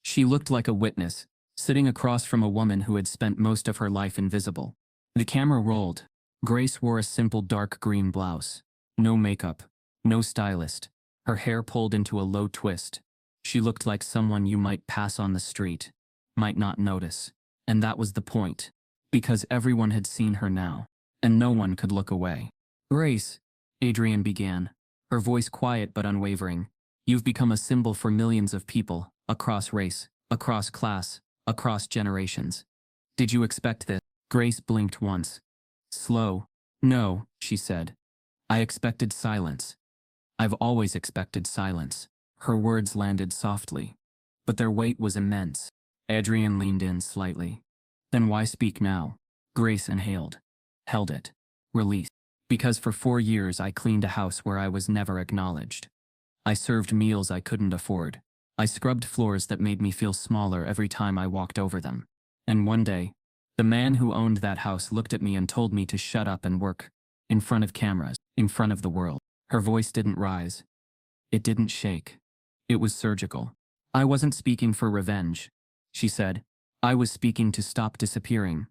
She looked like a witness, sitting across from a woman who had spent most of her life invisible. The camera rolled. Grace wore a simple dark green blouse. No makeup, no stylist. Her hair pulled into a low twist. She looked like someone you might pass on the street, might not notice. And that was the point. Because everyone had seen her now, and no one could look away. Grace, Adrienne began, her voice quiet but unwavering. You've become a symbol for millions of people, across race, across class, across generations. Did you expect this? Grace blinked once. Slow. No, she said. I expected silence. I've always expected silence. Her words landed softly, but their weight was immense. Adrienne leaned in slightly. Then why speak now? Grace inhaled. Held it. Released. Because for 4 years I cleaned a house where I was never acknowledged. I served meals I couldn't afford. I scrubbed floors that made me feel smaller every time I walked over them. And one day, the man who owned that house looked at me and told me to shut up and work. In front of cameras, in front of the world. Her voice didn't rise. It didn't shake. It was surgical. I wasn't speaking for revenge, she said. I was speaking to stop disappearing.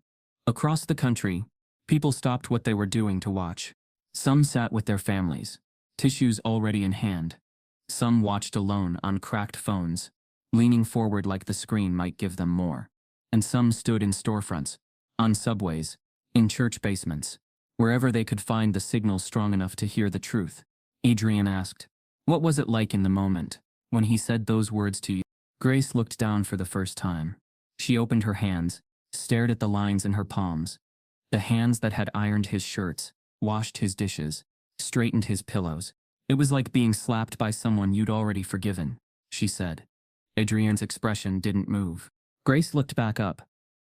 Across the country, people stopped what they were doing to watch. Some sat with their families, tissues already in hand. Some watched alone on cracked phones, leaning forward like the screen might give them more. And some stood in storefronts, on subways, in church basements, wherever they could find the signal strong enough to hear the truth. Adrienne asked, what was it like in the moment, when he said those words to you? Grace looked down for the first time. She opened her hands, stared at the lines in her palms. The hands that had ironed his shirts, washed his dishes, straightened his pillows. It was like being slapped by someone you'd already forgiven, she said. Adrienne's expression didn't move. Grace looked back up,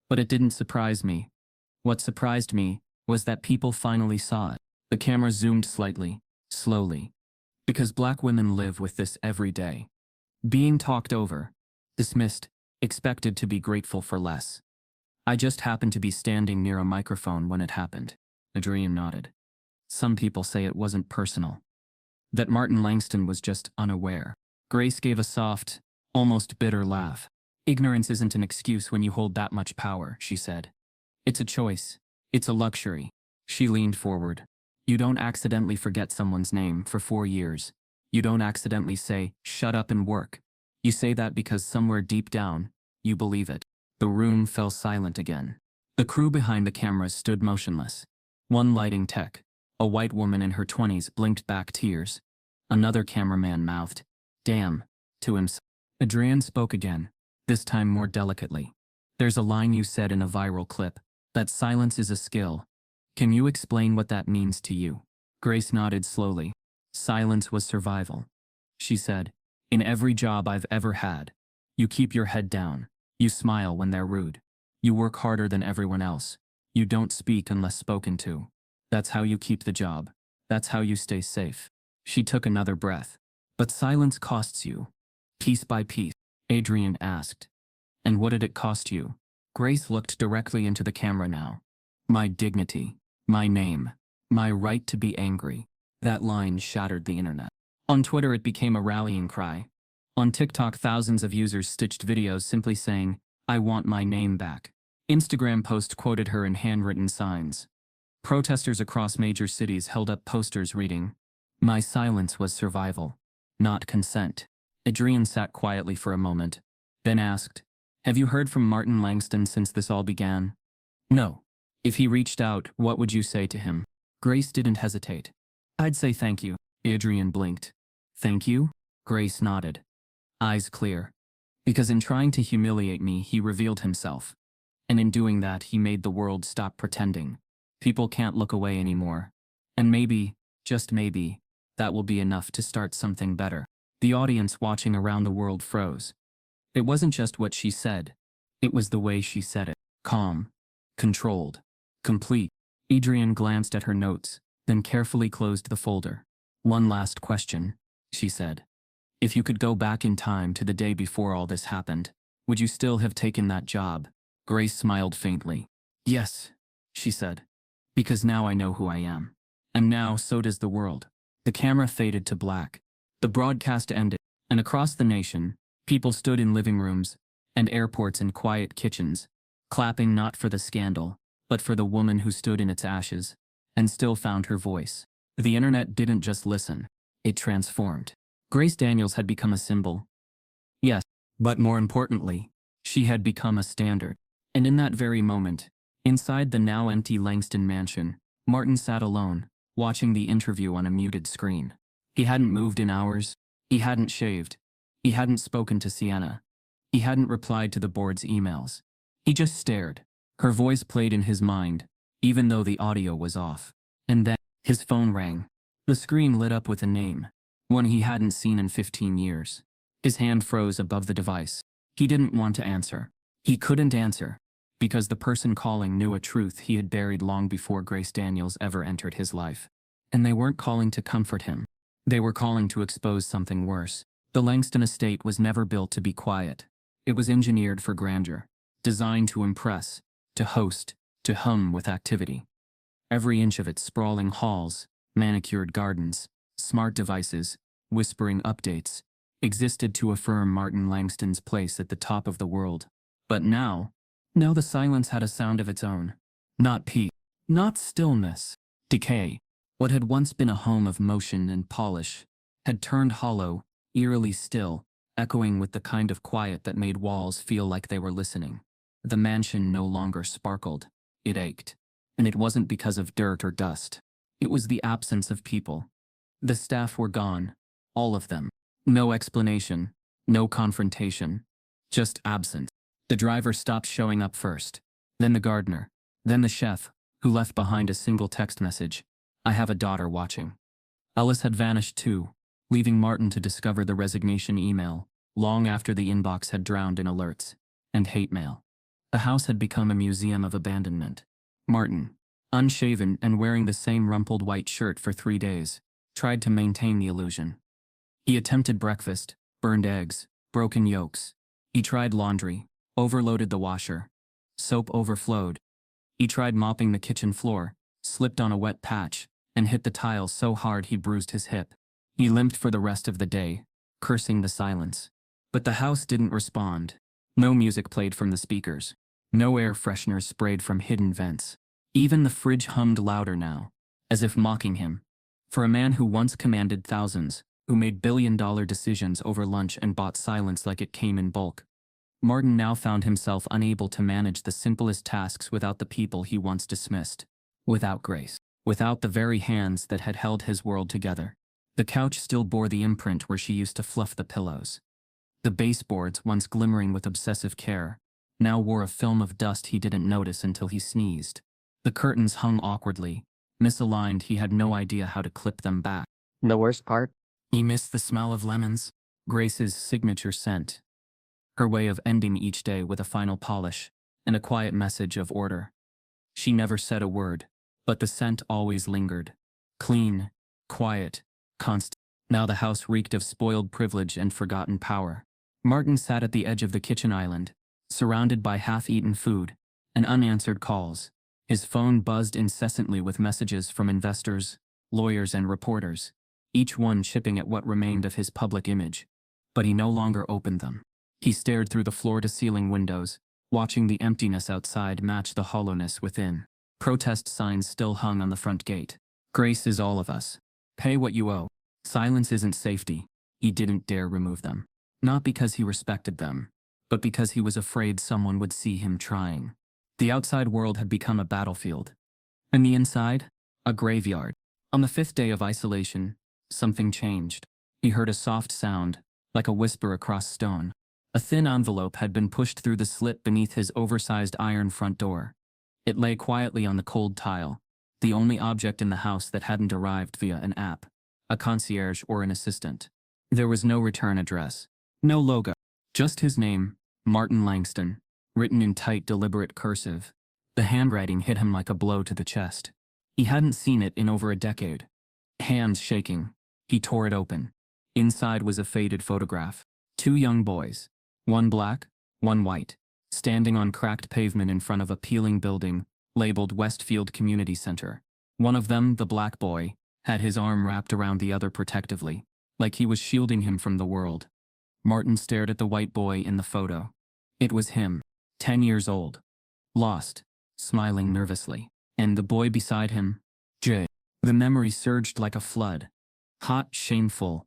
but it didn't surprise me. What surprised me was that people finally saw it. The camera zoomed slightly, slowly. Because black women live with this every day. Being talked over, dismissed, expected to be grateful for less. I just happened to be standing near a microphone when it happened. Adrienne nodded. Some people say it wasn't personal. That Martin Langston was just unaware. Grace gave a soft, almost bitter laugh. Ignorance isn't an excuse when you hold that much power, she said. It's a choice. It's a luxury. She leaned forward. You don't accidentally forget someone's name for 4 years. You don't accidentally say, shut up and work. You say that because somewhere deep down, you believe it. The room fell silent again. The crew behind the cameras stood motionless. One lighting tech, a white woman in her 20s, blinked back tears. Another cameraman mouthed, damn, to himself. Adrienne spoke again, this time more delicately. There's a line you said in a viral clip, that silence is a skill. Can you explain what that means to you? Grace nodded slowly. Silence was survival. She said, "In every job I've ever had, you keep your head down. You smile when they're rude. You work harder than everyone else. You don't speak unless spoken to. That's how you keep the job. That's how you stay safe." She took another breath. "But silence costs you." "Piece by piece?" Adrian asked. "And what did it cost you?" Grace looked directly into the camera now. "My dignity. My name. My right to be angry." That line shattered the internet. On Twitter it became a rallying cry. On TikTok thousands of users stitched videos simply saying, "I want my name back." Instagram posts quoted her in handwritten signs. Protesters across major cities held up posters reading, "My silence was survival, not consent." Adrian sat quietly for a moment, then asked, "Have you heard from Martin Langston since this all began?" "No." "If he reached out, what would you say to him?" Grace didn't hesitate. "I'd say thank you." Adrian blinked. "Thank you?" Grace nodded, eyes clear. "Because in trying to humiliate me, he revealed himself. And in doing that, he made the world stop pretending. People can't look away anymore. And maybe, just maybe, that will be enough to start something better." The audience watching around the world froze. It wasn't just what she said. It was the way she said it. Calm. Controlled. Complete. Adrian glanced at her notes, then carefully closed the folder. "One last question," she said. "If you could go back in time to the day before all this happened, would you still have taken that job?" Grace smiled faintly. "Yes," she said. "Because now I know who I am. And now so does the world." The camera faded to black. The broadcast ended, and across the nation, people stood in living rooms and airports and quiet kitchens, clapping not for the scandal, but for the woman who stood in its ashes and still found her voice. The internet didn't just listen, it transformed. Grace Daniels had become a symbol. Yes, but more importantly, she had become a standard. And in that very moment, inside the now empty Langston mansion, Martin sat alone, watching the interview on a muted screen. He hadn't moved in hours. He hadn't shaved. He hadn't spoken to Sienna. He hadn't replied to the board's emails. He just stared. Her voice played in his mind, even though the audio was off. And then, his phone rang. The screen lit up with a name, one he hadn't seen in 15 years. His hand froze above the device. He didn't want to answer. He couldn't answer, because the person calling knew a truth he had buried long before Grace Daniels ever entered his life. And they weren't calling to comfort him. They were calling to expose something worse. The Langston estate was never built to be quiet. It was engineered for grandeur, designed to impress, to host, to hum with activity. Every inch of its sprawling halls, manicured gardens, smart devices, whispering updates, existed to affirm Martin Langston's place at the top of the world. But now the silence had a sound of its own. Not peace, not stillness, decay. What had once been a home of motion and polish had turned hollow, eerily still, echoing with the kind of quiet that made walls feel like they were listening. The mansion no longer sparkled. It ached. And it wasn't because of dirt or dust. It was the absence of people. The staff were gone. All of them. No explanation. No confrontation. Just absence. The driver stopped showing up first. Then the gardener. Then the chef, who left behind a single text message. "I have a daughter watching." Ellis had vanished too, leaving Martin to discover the resignation email, long after the inbox had drowned in alerts and hate mail. The house had become a museum of abandonment. Martin, unshaven and wearing the same rumpled white shirt for 3 days, tried to maintain the illusion. He attempted breakfast, burned eggs, broken yolks. He tried laundry, overloaded the washer. Soap overflowed. He tried mopping the kitchen floor, slipped on a wet patch, and hit the tile so hard he bruised his hip. He limped for the rest of the day, cursing the silence. But the house didn't respond. No music played from the speakers. No air fresheners sprayed from hidden vents. Even the fridge hummed louder now, as if mocking him. For a man who once commanded thousands, who made billion-dollar decisions over lunch and bought silence like it came in bulk, Martin now found himself unable to manage the simplest tasks without the people he once dismissed. Without Grace. Without the very hands that had held his world together. The couch still bore the imprint where she used to fluff the pillows. The baseboards, once glimmering with obsessive care, now wore a film of dust he didn't notice until he sneezed. The curtains hung awkwardly, Misaligned, he had no idea how to clip them back. The worst part? He missed the smell of lemons, Grace's signature scent. Her way of ending each day with a final polish and a quiet message of order. She never said a word, but the scent always lingered. Clean, quiet, constant. Now the house reeked of spoiled privilege and forgotten power. Martin sat at the edge of the kitchen island, surrounded by half-eaten food and unanswered calls. His phone buzzed incessantly with messages from investors, lawyers, and reporters, each one chipping at what remained of his public image. But he no longer opened them. He stared through the floor-to-ceiling windows, watching the emptiness outside match the hollowness within. Protest signs still hung on the front gate. Grace is all of us. Pay what you owe. Silence isn't safety. He didn't dare remove them. Not because he respected them, but because he was afraid someone would see him trying. The outside world had become a battlefield, and the inside, a graveyard. On the 5th day of isolation, something changed. He heard a soft sound, like a whisper across stone. A thin envelope had been pushed through the slit beneath his oversized iron front door. It lay quietly on the cold tile, the only object in the house that hadn't arrived via an app, a concierge or an assistant. There was no return address, no logo, just his name, Martin Langston, written in tight, deliberate cursive. The handwriting hit him like a blow to the chest. He hadn't seen it in over a decade. Hands shaking, he tore it open. Inside was a faded photograph. 2 young boys, one black, one white, standing on cracked pavement in front of a peeling building labeled Westfield Community Center. One of them, the black boy, had his arm wrapped around the other protectively, like he was shielding him from the world. Martin stared at the white boy in the photo. It was him, 10 years old, lost, smiling nervously. And the boy beside him, Jay. The memory surged like a flood. Hot, shameful,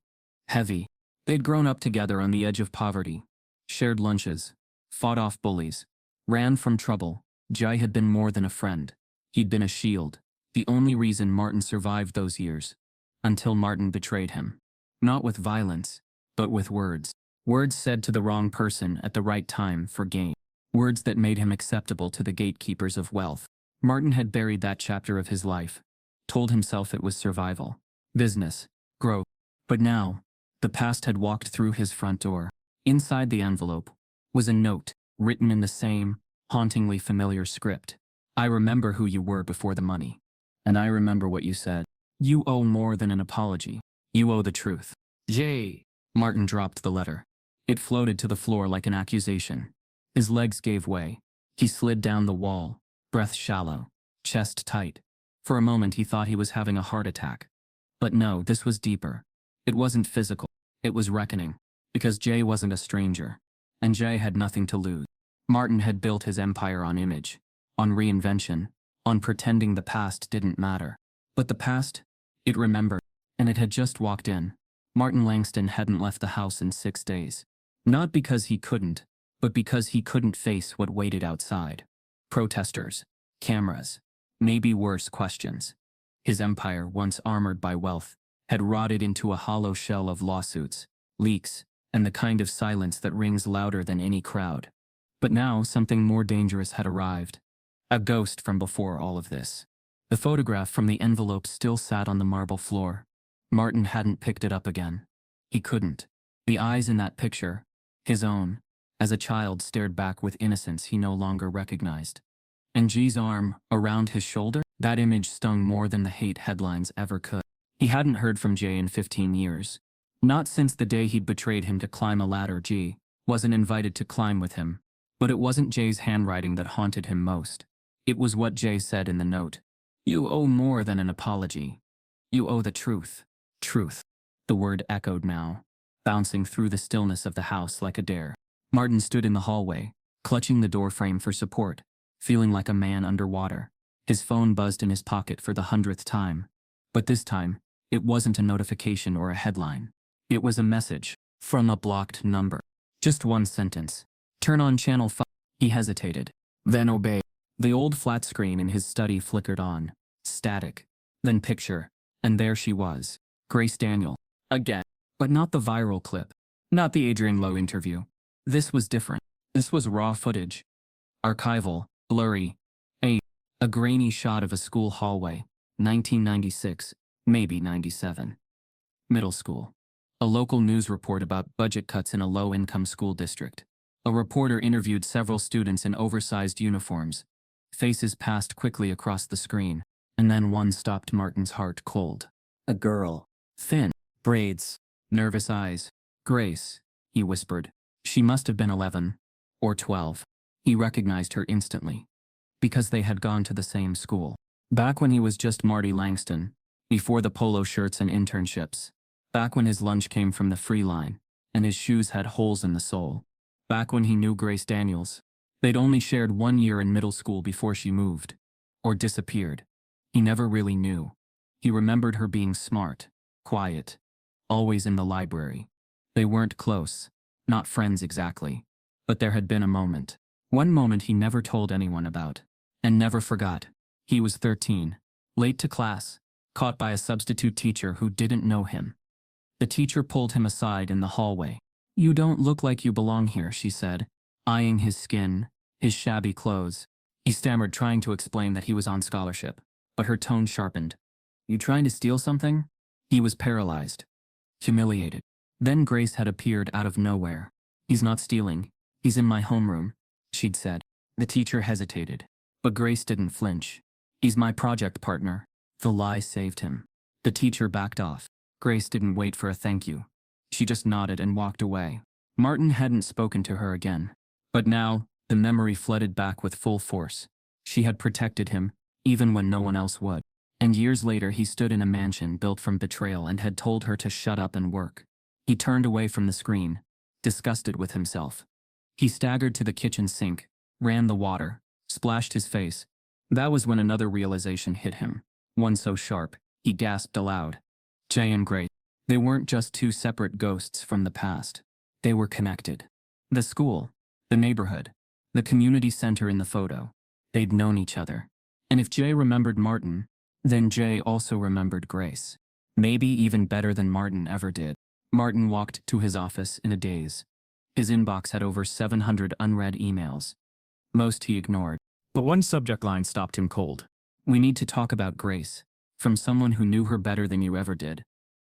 heavy. They'd grown up together on the edge of poverty, shared lunches, fought off bullies, ran from trouble. Jay had been more than a friend. He'd been a shield, the only reason Martin survived those years. Until Martin betrayed him. Not with violence, but with words. Words said to the wrong person at the right time for gain. Words that made him acceptable to the gatekeepers of wealth. Martin had buried that chapter of his life, told himself it was survival, business, growth. But now, the past had walked through his front door. Inside the envelope was a note, written in the same, hauntingly familiar script. I remember who you were before the money. And I remember what you said. You owe more than an apology. You owe the truth. Jay. Martin dropped the letter. It floated to the floor like an accusation. His legs gave way. He slid down the wall, breath shallow, chest tight. For a moment he thought he was having a heart attack. But no, this was deeper. It wasn't physical. It was reckoning. Because Jay wasn't a stranger. And Jay had nothing to lose. Martin had built his empire on image, on reinvention, on pretending the past didn't matter. But the past, it remembered. And it had just walked in. Martin Langston hadn't left the house in 6 days. Not because he couldn't, but because he couldn't face what waited outside. Protesters, cameras, maybe worse questions. His empire, once armored by wealth, had rotted into a hollow shell of lawsuits, leaks, and the kind of silence that rings louder than any crowd. But now something more dangerous had arrived. A ghost from before all of this. The photograph from the envelope still sat on the marble floor. Martin hadn't picked it up again. He couldn't. The eyes in that picture, his own, as a child, stared back with innocence he no longer recognized. And G's arm, around his shoulder? That image stung more than the hate headlines ever could. He hadn't heard from Jay in 15 years. Not since the day he'd betrayed him to climb a ladder. G wasn't invited to climb with him. But it wasn't Jay's handwriting that haunted him most. It was what Jay said in the note. You owe more than an apology. You owe the truth. Truth. The word echoed now, bouncing through the stillness of the house like a dare. Martin stood in the hallway, clutching the doorframe for support, feeling like a man underwater. His phone buzzed in his pocket for the 100th time. But this time, it wasn't a notification or a headline. It was a message, from a blocked number. Just one sentence. Turn on channel 5. He hesitated. Then obeyed. The old flat screen in his study flickered on. Static. Then picture. And there she was. Grace Daniel. Again. But not the viral clip. Not the Adrian Lowe interview. This was different. This was raw footage. Archival. Blurry. A grainy shot of a school hallway. 1996, maybe 97. Middle school. A local news report about budget cuts in a low-income school district. A reporter interviewed several students in oversized uniforms. Faces passed quickly across the screen, and then one stopped Martin's heart cold. A girl. Thin. Braids. Nervous eyes. Grace, he whispered. She must have been 11. Or 12. He recognized her instantly. Because they had gone to the same school. Back when he was just Marty Langston. Before the polo shirts and internships. Back when his lunch came from the free line, and his shoes had holes in the sole. Back when he knew Grace Daniels. They'd only shared 1 year in middle school before she moved. Or disappeared. He never really knew. He remembered her being smart, quiet, always in the library. They weren't close, not friends exactly. But there had been a moment. One moment he never told anyone about. And never forgot. He was 13, late to class, caught by a substitute teacher who didn't know him. The teacher pulled him aside in the hallway. "You don't look like you belong here," she said, eyeing his skin, his shabby clothes. He stammered, trying to explain that he was on scholarship, but her tone sharpened. "You trying to steal something?" He was paralyzed, humiliated. Then Grace had appeared out of nowhere. "He's not stealing. He's in my homeroom," she'd said. The teacher hesitated, but Grace didn't flinch. "He's my project partner." The lie saved him. The teacher backed off. Grace didn't wait for a thank you. She just nodded and walked away. Martin hadn't spoken to her again. But now, the memory flooded back with full force. She had protected him, even when no one else would. And years later he stood in a mansion built from betrayal and had told her to shut up and work. He turned away from the screen, disgusted with himself. He staggered to the kitchen sink, ran the water, splashed his face. That was when another realization hit him. One so sharp, he gasped aloud. Jay and Grace. They weren't just two separate ghosts from the past. They were connected. The school, the neighborhood, the community center in the photo. They'd known each other. And if Jay remembered Martin, then Jay also remembered Grace. Maybe even better than Martin ever did. Martin walked to his office in a daze. His inbox had over 700 unread emails. Most he ignored. But one subject line stopped him cold. "We need to talk about Grace." From someone who knew her better than you ever did.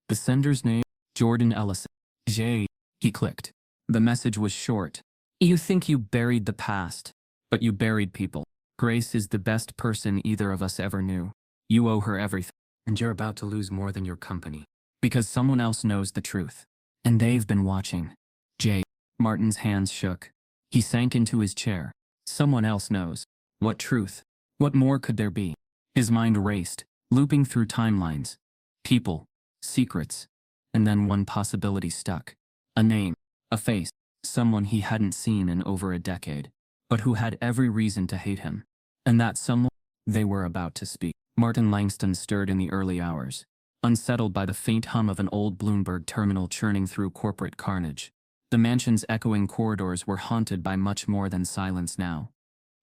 The sender's name? Jordan Ellison. Jay. He clicked. The message was short. "You think you buried the past, but you buried people. Grace is the best person either of us ever knew. You owe her everything. And you're about to lose more than your company. Because someone else knows the truth. And they've been watching." Jay. Martin's hands shook. He sank into his chair. Someone else knows. What truth? What more could there be? His mind raced, looping through timelines. People. Secrets. And then one possibility stuck. A name. A face. Someone he hadn't seen in over a decade. But who had every reason to hate him. And that someone, they were about to speak. Martin Langston stirred in the early hours, unsettled by the faint hum of an old Bloomberg terminal churning through corporate carnage. The mansion's echoing corridors were haunted by much more than silence now.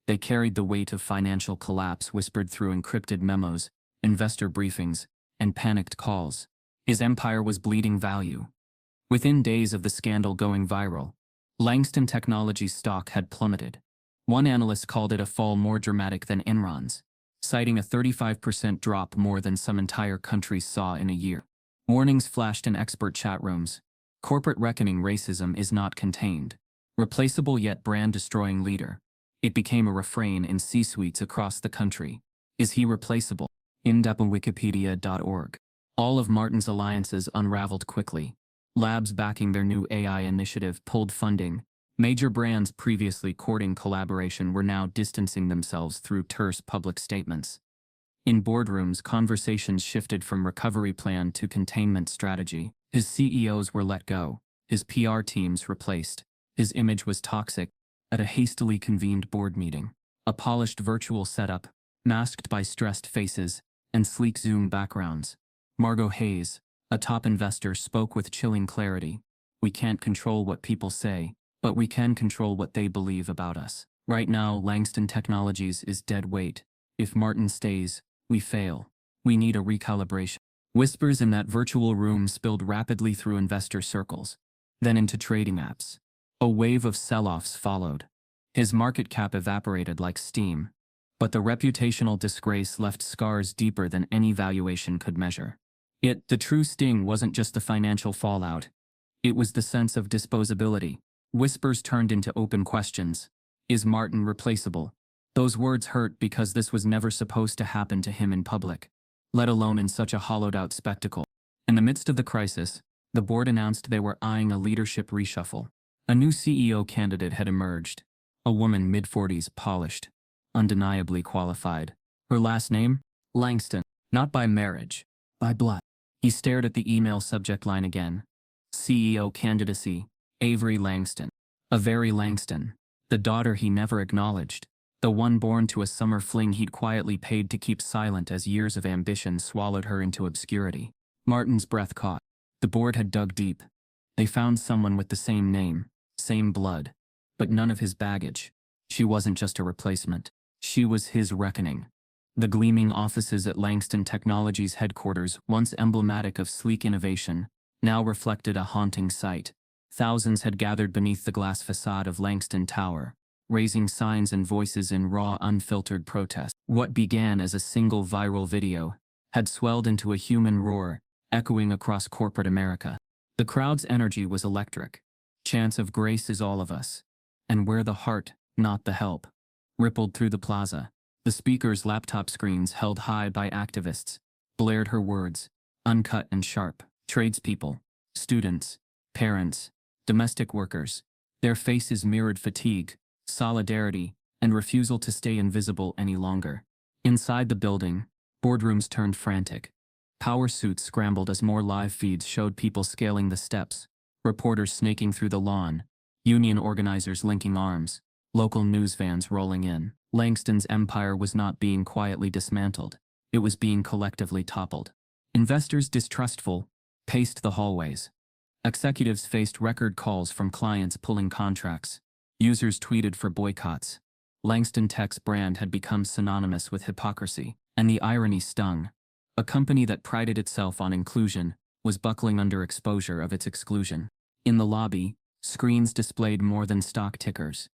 They carried the weight of financial collapse whispered through encrypted memos, investor briefings, and panicked calls. His empire was bleeding value. Within days of the scandal going viral, Langston Technologies stock had plummeted. One analyst called it a fall more dramatic than Enron's, citing a 35% drop more than some entire countries saw in a year. Warnings flashed in expert chat rooms. Corporate reckoning racism is not contained. Replaceable yet brand-destroying leader. It became a refrain in C-suites across the country. Is he replaceable? Wikipedia.org. All of Martin's alliances unraveled quickly. Labs backing their new AI initiative pulled funding. Major brands previously courting collaboration were now distancing themselves through terse public statements. In boardrooms, conversations shifted from recovery plan to containment strategy. His CEOs were let go. His PR teams replaced. His image was toxic. At a hastily convened board meeting, a polished virtual setup, masked by stressed faces and sleek Zoom backgrounds, Margot Hayes, a top investor, spoke with chilling clarity. "We can't control what people say, but we can control what they believe about us. Right now, Langston Technologies is dead weight. If Martin stays, we fail. We need a recalibration." Whispers in that virtual room spilled rapidly through investor circles, then into trading apps. A wave of sell-offs followed. His market cap evaporated like steam. But the reputational disgrace left scars deeper than any valuation could measure. The true sting wasn't just the financial fallout. It was the sense of disposability. Whispers turned into open questions. Is Martin replaceable? Those words hurt because this was never supposed to happen to him in public, let alone in such a hollowed-out spectacle. In the midst of the crisis, the board announced they were eyeing a leadership reshuffle. A new CEO candidate had emerged. A woman mid-40s, polished, undeniably qualified. Her last name? Langston. Not by marriage, by blood. He stared at the email subject line again. CEO candidacy, Avery Langston. A very Langston. The daughter he never acknowledged. The one born to a summer fling he'd quietly paid to keep silent as years of ambition swallowed her into obscurity. Martin's breath caught. The board had dug deep. They found someone with the same name, same blood, but none of his baggage. She wasn't just a replacement. She was his reckoning. The gleaming offices at Langston Technologies headquarters, once emblematic of sleek innovation, now reflected a haunting sight. Thousands had gathered beneath the glass facade of Langston Tower, raising signs and voices in raw, unfiltered protest. What began as a single viral video had swelled into a human roar, echoing across corporate America. The crowd's energy was electric. Chants of grace is all of us, and we're the heart, not the help, rippled through the plaza. The speakers' laptop screens held high by activists blared her words, uncut and sharp. Tradespeople, students, parents, domestic workers. Their faces mirrored fatigue, solidarity, and refusal to stay invisible any longer. Inside the building, boardrooms turned frantic. Power suits scrambled as more live feeds showed people scaling the steps, reporters snaking through the lawn, union organizers linking arms, local news vans rolling in. Langston's empire was not being quietly dismantled. It was being collectively toppled. Investors, distrustful, paced the hallways. Executives faced record calls from clients pulling contracts. Users tweeted for boycotts. Langston Tech's brand had become synonymous with hypocrisy, and the irony stung. A company that prided itself on inclusion was buckling under exposure of its exclusion. In the lobby, screens displayed more than stock tickers.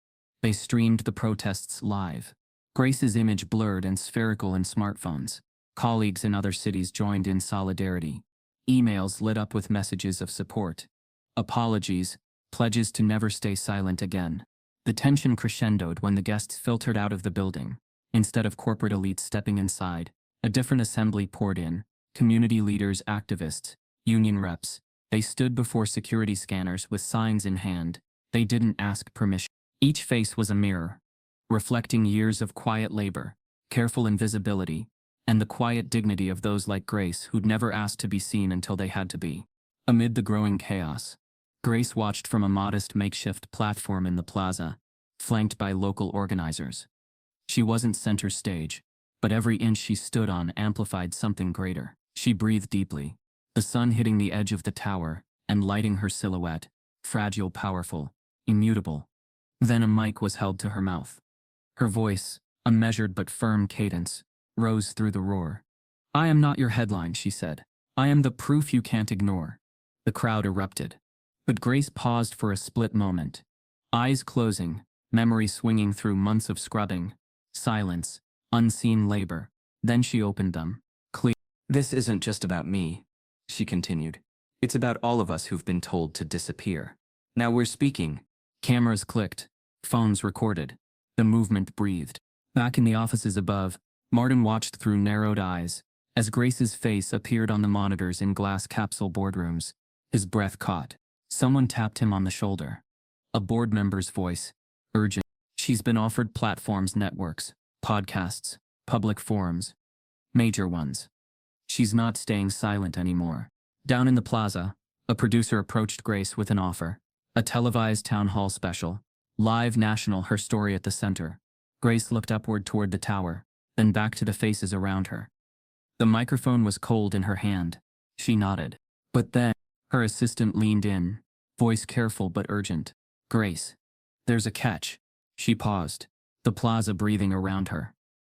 They streamed the protests live. Grace's image blurred and spherical in smartphones. Colleagues in other cities joined in solidarity. Emails lit up with messages of support. Apologies, pledges to never stay silent again. The tension crescendoed when the guests filtered out of the building. Instead of corporate elites stepping inside, a different assembly poured in. Community leaders, activists, union reps. They stood before security scanners with signs in hand. They didn't ask permission. Each face was a mirror, reflecting years of quiet labor, careful invisibility, and the quiet dignity of those like Grace who'd never asked to be seen until they had to be. Amid the growing chaos, Grace watched from a modest makeshift platform in the plaza, flanked by local organizers. She wasn't center stage, but every inch she stood on amplified something greater. She breathed deeply, the sun hitting the edge of the tower and lighting her silhouette, fragile, powerful, immutable. Then a mic was held to her mouth. Her voice, a measured but firm cadence, rose through the roar. "I am not your headline," she said. "I am the proof you can't ignore." The crowd erupted. But Grace paused for a split moment. Eyes closing, memory swinging through months of scrubbing, silence, unseen labor. Then she opened them. Clear. "This isn't just about me," she continued. "It's about all of us who've been told to disappear. Now we're speaking." Cameras clicked. Phones recorded. The movement breathed. Back in the offices above, Martin watched through narrowed eyes as Grace's face appeared on the monitors in glass capsule boardrooms. His breath caught. Someone tapped him on the shoulder. A board member's voice, urgent. "She's been offered platforms, networks, podcasts, public forums. Major ones. She's not staying silent anymore." Down in the plaza, a producer approached Grace with an offer. A televised town hall special. Live, national, her story at the center. Grace looked upward toward the tower, then back to the faces around her. The microphone was cold in her hand. She nodded. But then, her assistant leaned in, voice careful but urgent. "Grace, there's a catch." She paused, the plaza breathing around her.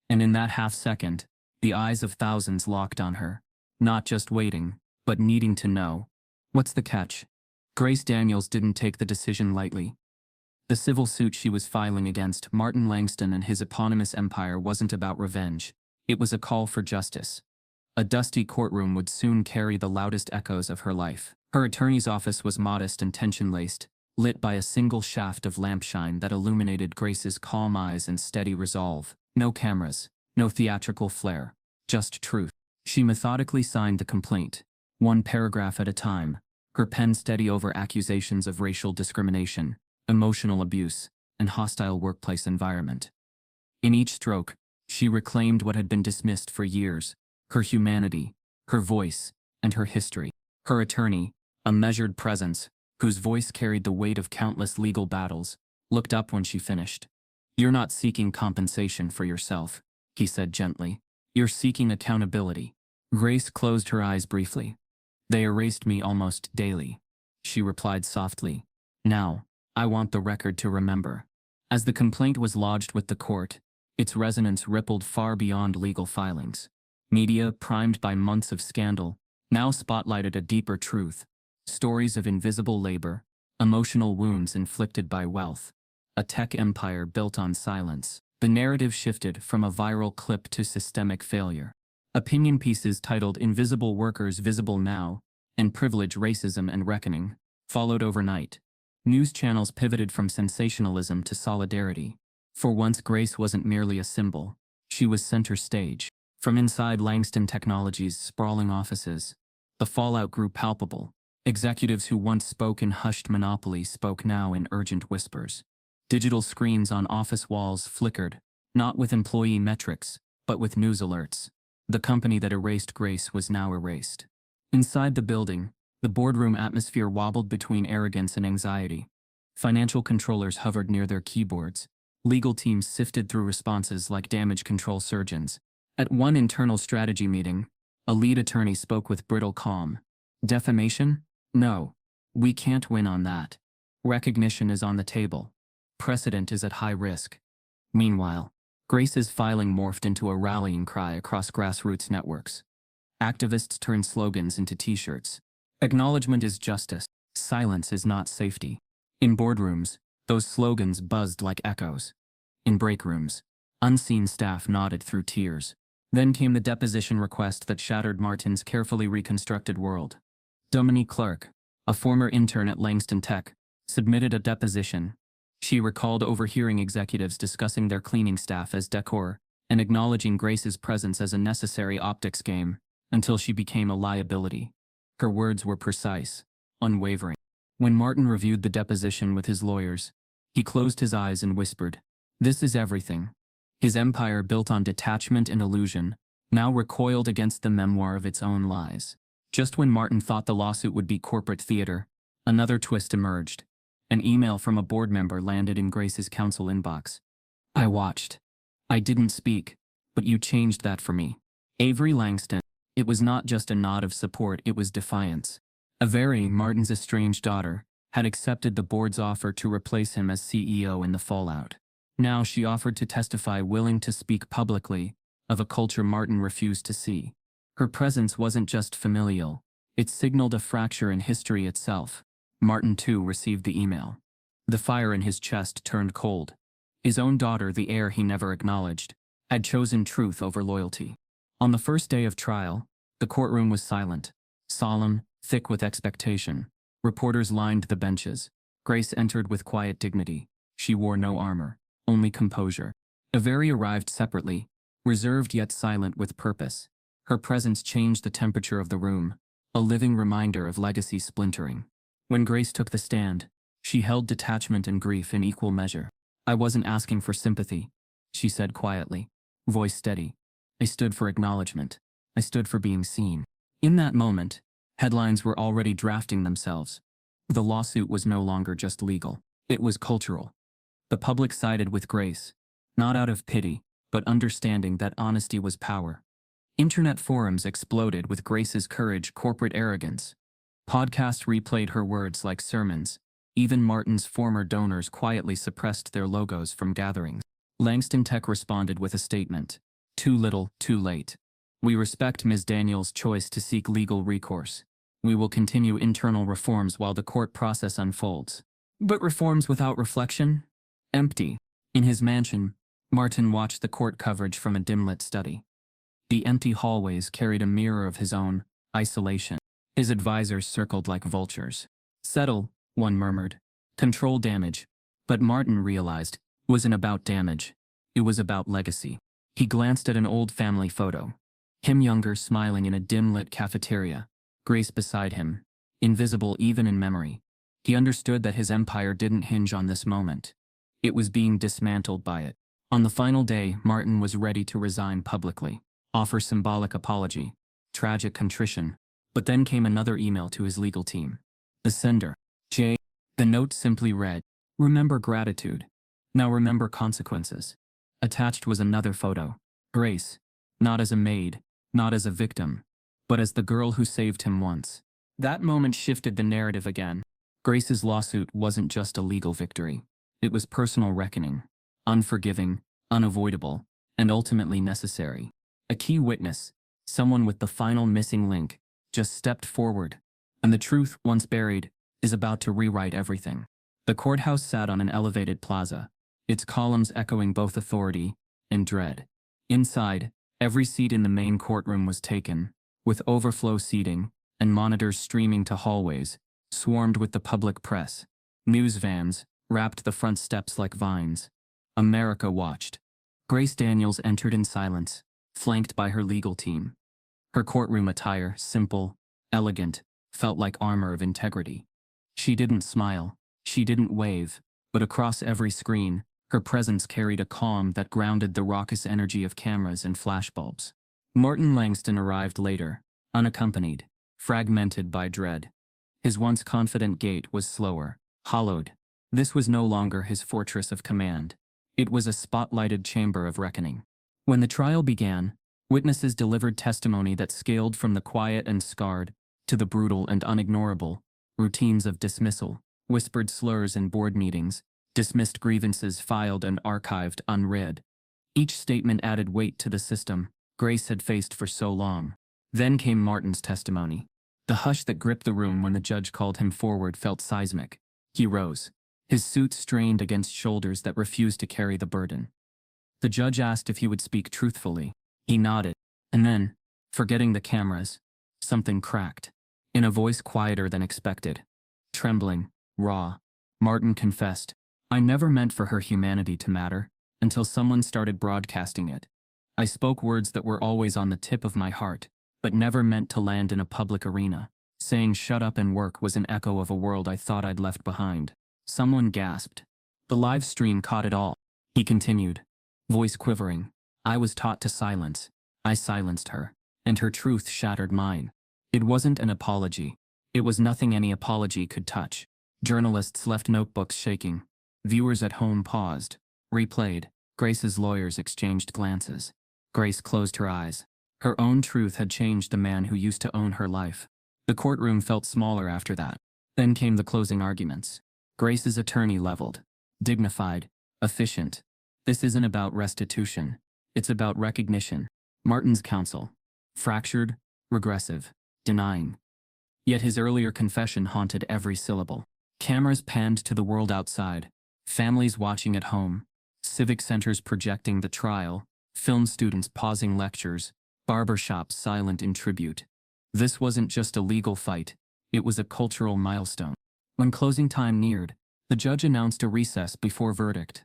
And in that half second, the eyes of thousands locked on her. Not just waiting, but needing to know. "What's the catch?" Grace Daniels didn't take the decision lightly. The civil suit she was filing against Martin Langston and his eponymous empire wasn't about revenge. It was a call for justice. A dusty courtroom would soon carry the loudest echoes of her life. Her attorney's office was modest and tension-laced, lit by a single shaft of lampshine that illuminated Grace's calm eyes and steady resolve. No cameras, no theatrical flair, just truth. She methodically signed the complaint, one paragraph at a time, her pen steady over accusations of racial discrimination, emotional abuse, and hostile workplace environment. In each stroke, she reclaimed what had been dismissed for years: her humanity, her voice, and her history. Her attorney, a measured presence, whose voice carried the weight of countless legal battles, looked up when she finished. "You're not seeking compensation for yourself," he said gently. "You're seeking accountability." Grace closed her eyes briefly. "They erased me almost daily," she replied softly. "Now, I want the record to remember." As the complaint was lodged with the court, its resonance rippled far beyond legal filings. Media, primed by months of scandal, now spotlighted a deeper truth: stories of invisible labor, emotional wounds inflicted by wealth, a tech empire built on silence. The narrative shifted from a viral clip to systemic failure. Opinion pieces titled "Invisible Workers Visible Now" and "Privilege, Racism, and Reckoning" followed overnight. News channels pivoted from sensationalism to solidarity. For once, Grace wasn't merely a symbol. She was center stage. From inside Langston Technologies' sprawling offices, the fallout grew palpable. Executives who once spoke in hushed monopoly spoke now in urgent whispers. Digital screens on office walls flickered, not with employee metrics, but with news alerts. The company that erased Grace was now erased. Inside the building, the boardroom atmosphere wobbled between arrogance and anxiety. Financial controllers hovered near their keyboards. Legal teams sifted through responses like damage control surgeons. At one internal strategy meeting, a lead attorney spoke with brittle calm. "Defamation? No. We can't win on that. Recognition is on the table. Precedent is at high risk." Meanwhile, Grace's filing morphed into a rallying cry across grassroots networks. Activists turned slogans into t-shirts. "Acknowledgement is justice. Silence is not safety." In boardrooms, those slogans buzzed like echoes. In break rooms, unseen staff nodded through tears. Then came the deposition request that shattered Martin's carefully reconstructed world. Dominique Clark, a former intern at Langston Tech, submitted a deposition. She recalled overhearing executives discussing their cleaning staff as decor and acknowledging Grace's presence as a necessary optics game, until she became a liability. Her words were precise, unwavering. When Martin reviewed the deposition with his lawyers, he closed his eyes and whispered, "This is everything." His empire, built on detachment and illusion, now recoiled against the memoir of its own lies. Just when Martin thought the lawsuit would be corporate theater, another twist emerged. An email from a board member landed in Grace's counsel inbox. "I watched. I didn't speak, but you changed that for me. Avery Langston." It was not just a nod of support, it was defiance. Avery, Martin's estranged daughter, had accepted the board's offer to replace him as CEO in the fallout. Now she offered to testify, willing to speak publicly of a culture Martin refused to see. Her presence wasn't just familial, it signaled a fracture in history itself. Martin, too, received the email. The fire in his chest turned cold. His own daughter, the heir he never acknowledged, had chosen truth over loyalty. On the first day of trial, the courtroom was silent, solemn, thick with expectation. Reporters lined the benches. Grace entered with quiet dignity. She wore no armor, only composure. Avery arrived separately, reserved yet silent with purpose. Her presence changed the temperature of the room, a living reminder of legacy splintering. When Grace took the stand, she held detachment and grief in equal measure. "I wasn't asking for sympathy," she said quietly, voice steady. "I stood for acknowledgement. I stood for being seen." In that moment, headlines were already drafting themselves. The lawsuit was no longer just legal. It was cultural. The public sided with Grace, not out of pity, but understanding that honesty was power. Internet forums exploded with Grace's courage, corporate arrogance. Podcasts replayed her words like sermons. Even Martin's former donors quietly suppressed their logos from gatherings. Langston Tech responded with a statement. "Too little, too late. We respect Ms. Daniels' choice to seek legal recourse. We will continue internal reforms while the court process unfolds." But reforms without reflection? Empty. In his mansion, Martin watched the court coverage from a dim-lit study. The empty hallways carried a mirror of his own isolation. His advisors circled like vultures. Settle, one murmured. Control damage. But Martin realized it wasn't about damage. It was about legacy. He glanced at an old family photo. Him younger, smiling in a dim-lit cafeteria. Grace beside him, invisible even in memory. He understood that his empire didn't hinge on this moment. It was being dismantled by it. On the final day, Martin was ready to resign publicly, offer symbolic apology, tragic contrition. But then came another email to his legal team. The sender, J. The note simply read, "Remember gratitude. Now remember consequences." Attached was another photo. Grace, not as a maid, not as a victim, but as the girl who saved him once. That moment shifted the narrative again. Grace's lawsuit wasn't just a legal victory. It was personal reckoning. Unforgiving, unavoidable, and ultimately necessary. A key witness, someone with the final missing link, just stepped forward. And the truth, once buried, is about to rewrite everything. The courthouse sat on an elevated plaza, its columns echoing both authority and dread. Inside, every seat in the main courtroom was taken, with overflow seating and monitors streaming to hallways, swarmed with the public press. News vans wrapped the front steps like vines. America watched. Grace Daniels entered in silence, flanked by her legal team. Her courtroom attire, simple, elegant, felt like armor of integrity. She didn't smile, she didn't wave, but across every screen, her presence carried a calm that grounded the raucous energy of cameras and flashbulbs. Martin Langston arrived later, unaccompanied, fragmented by dread. His once confident gait was slower, hollowed. This was no longer his fortress of command. It was a spotlighted chamber of reckoning. When the trial began, witnesses delivered testimony that scaled from the quiet and scarred to the brutal and unignorable, routines of dismissal, whispered slurs in board meetings, dismissed grievances filed and archived unread. Each statement added weight to the system Grace had faced for so long. Then came Martin's testimony. The hush that gripped the room when the judge called him forward felt seismic. He rose, his suit strained against shoulders that refused to carry the burden. The judge asked if he would speak truthfully. He nodded, and then, forgetting the cameras, something cracked. In a voice quieter than expected. Trembling, raw, Martin confessed, "I never meant for her humanity to matter, until someone started broadcasting it. I spoke words that were always on the tip of my heart, but never meant to land in a public arena. Saying shut up and work was an echo of a world I thought I'd left behind." Someone gasped. The live stream caught it all. He continued, voice quivering. "I was taught to silence. I silenced her, and her truth shattered mine." It wasn't an apology. It was nothing any apology could touch. Journalists left notebooks shaking. Viewers at home paused, replayed. Grace's lawyers exchanged glances. Grace closed her eyes. Her own truth had changed the man who used to own her life. The courtroom felt smaller after that. Then came the closing arguments. Grace's attorney leveled. Dignified. Efficient. "This isn't about restitution. It's about recognition." Martin's counsel. Fractured. Regressive. Denying. Yet his earlier confession haunted every syllable. Cameras panned to the world outside. Families watching at home. Civic centers projecting the trial. Film students pausing lectures. Barbershops silent in tribute. This wasn't just a legal fight. It was a cultural milestone. When closing time neared, the judge announced a recess before verdict.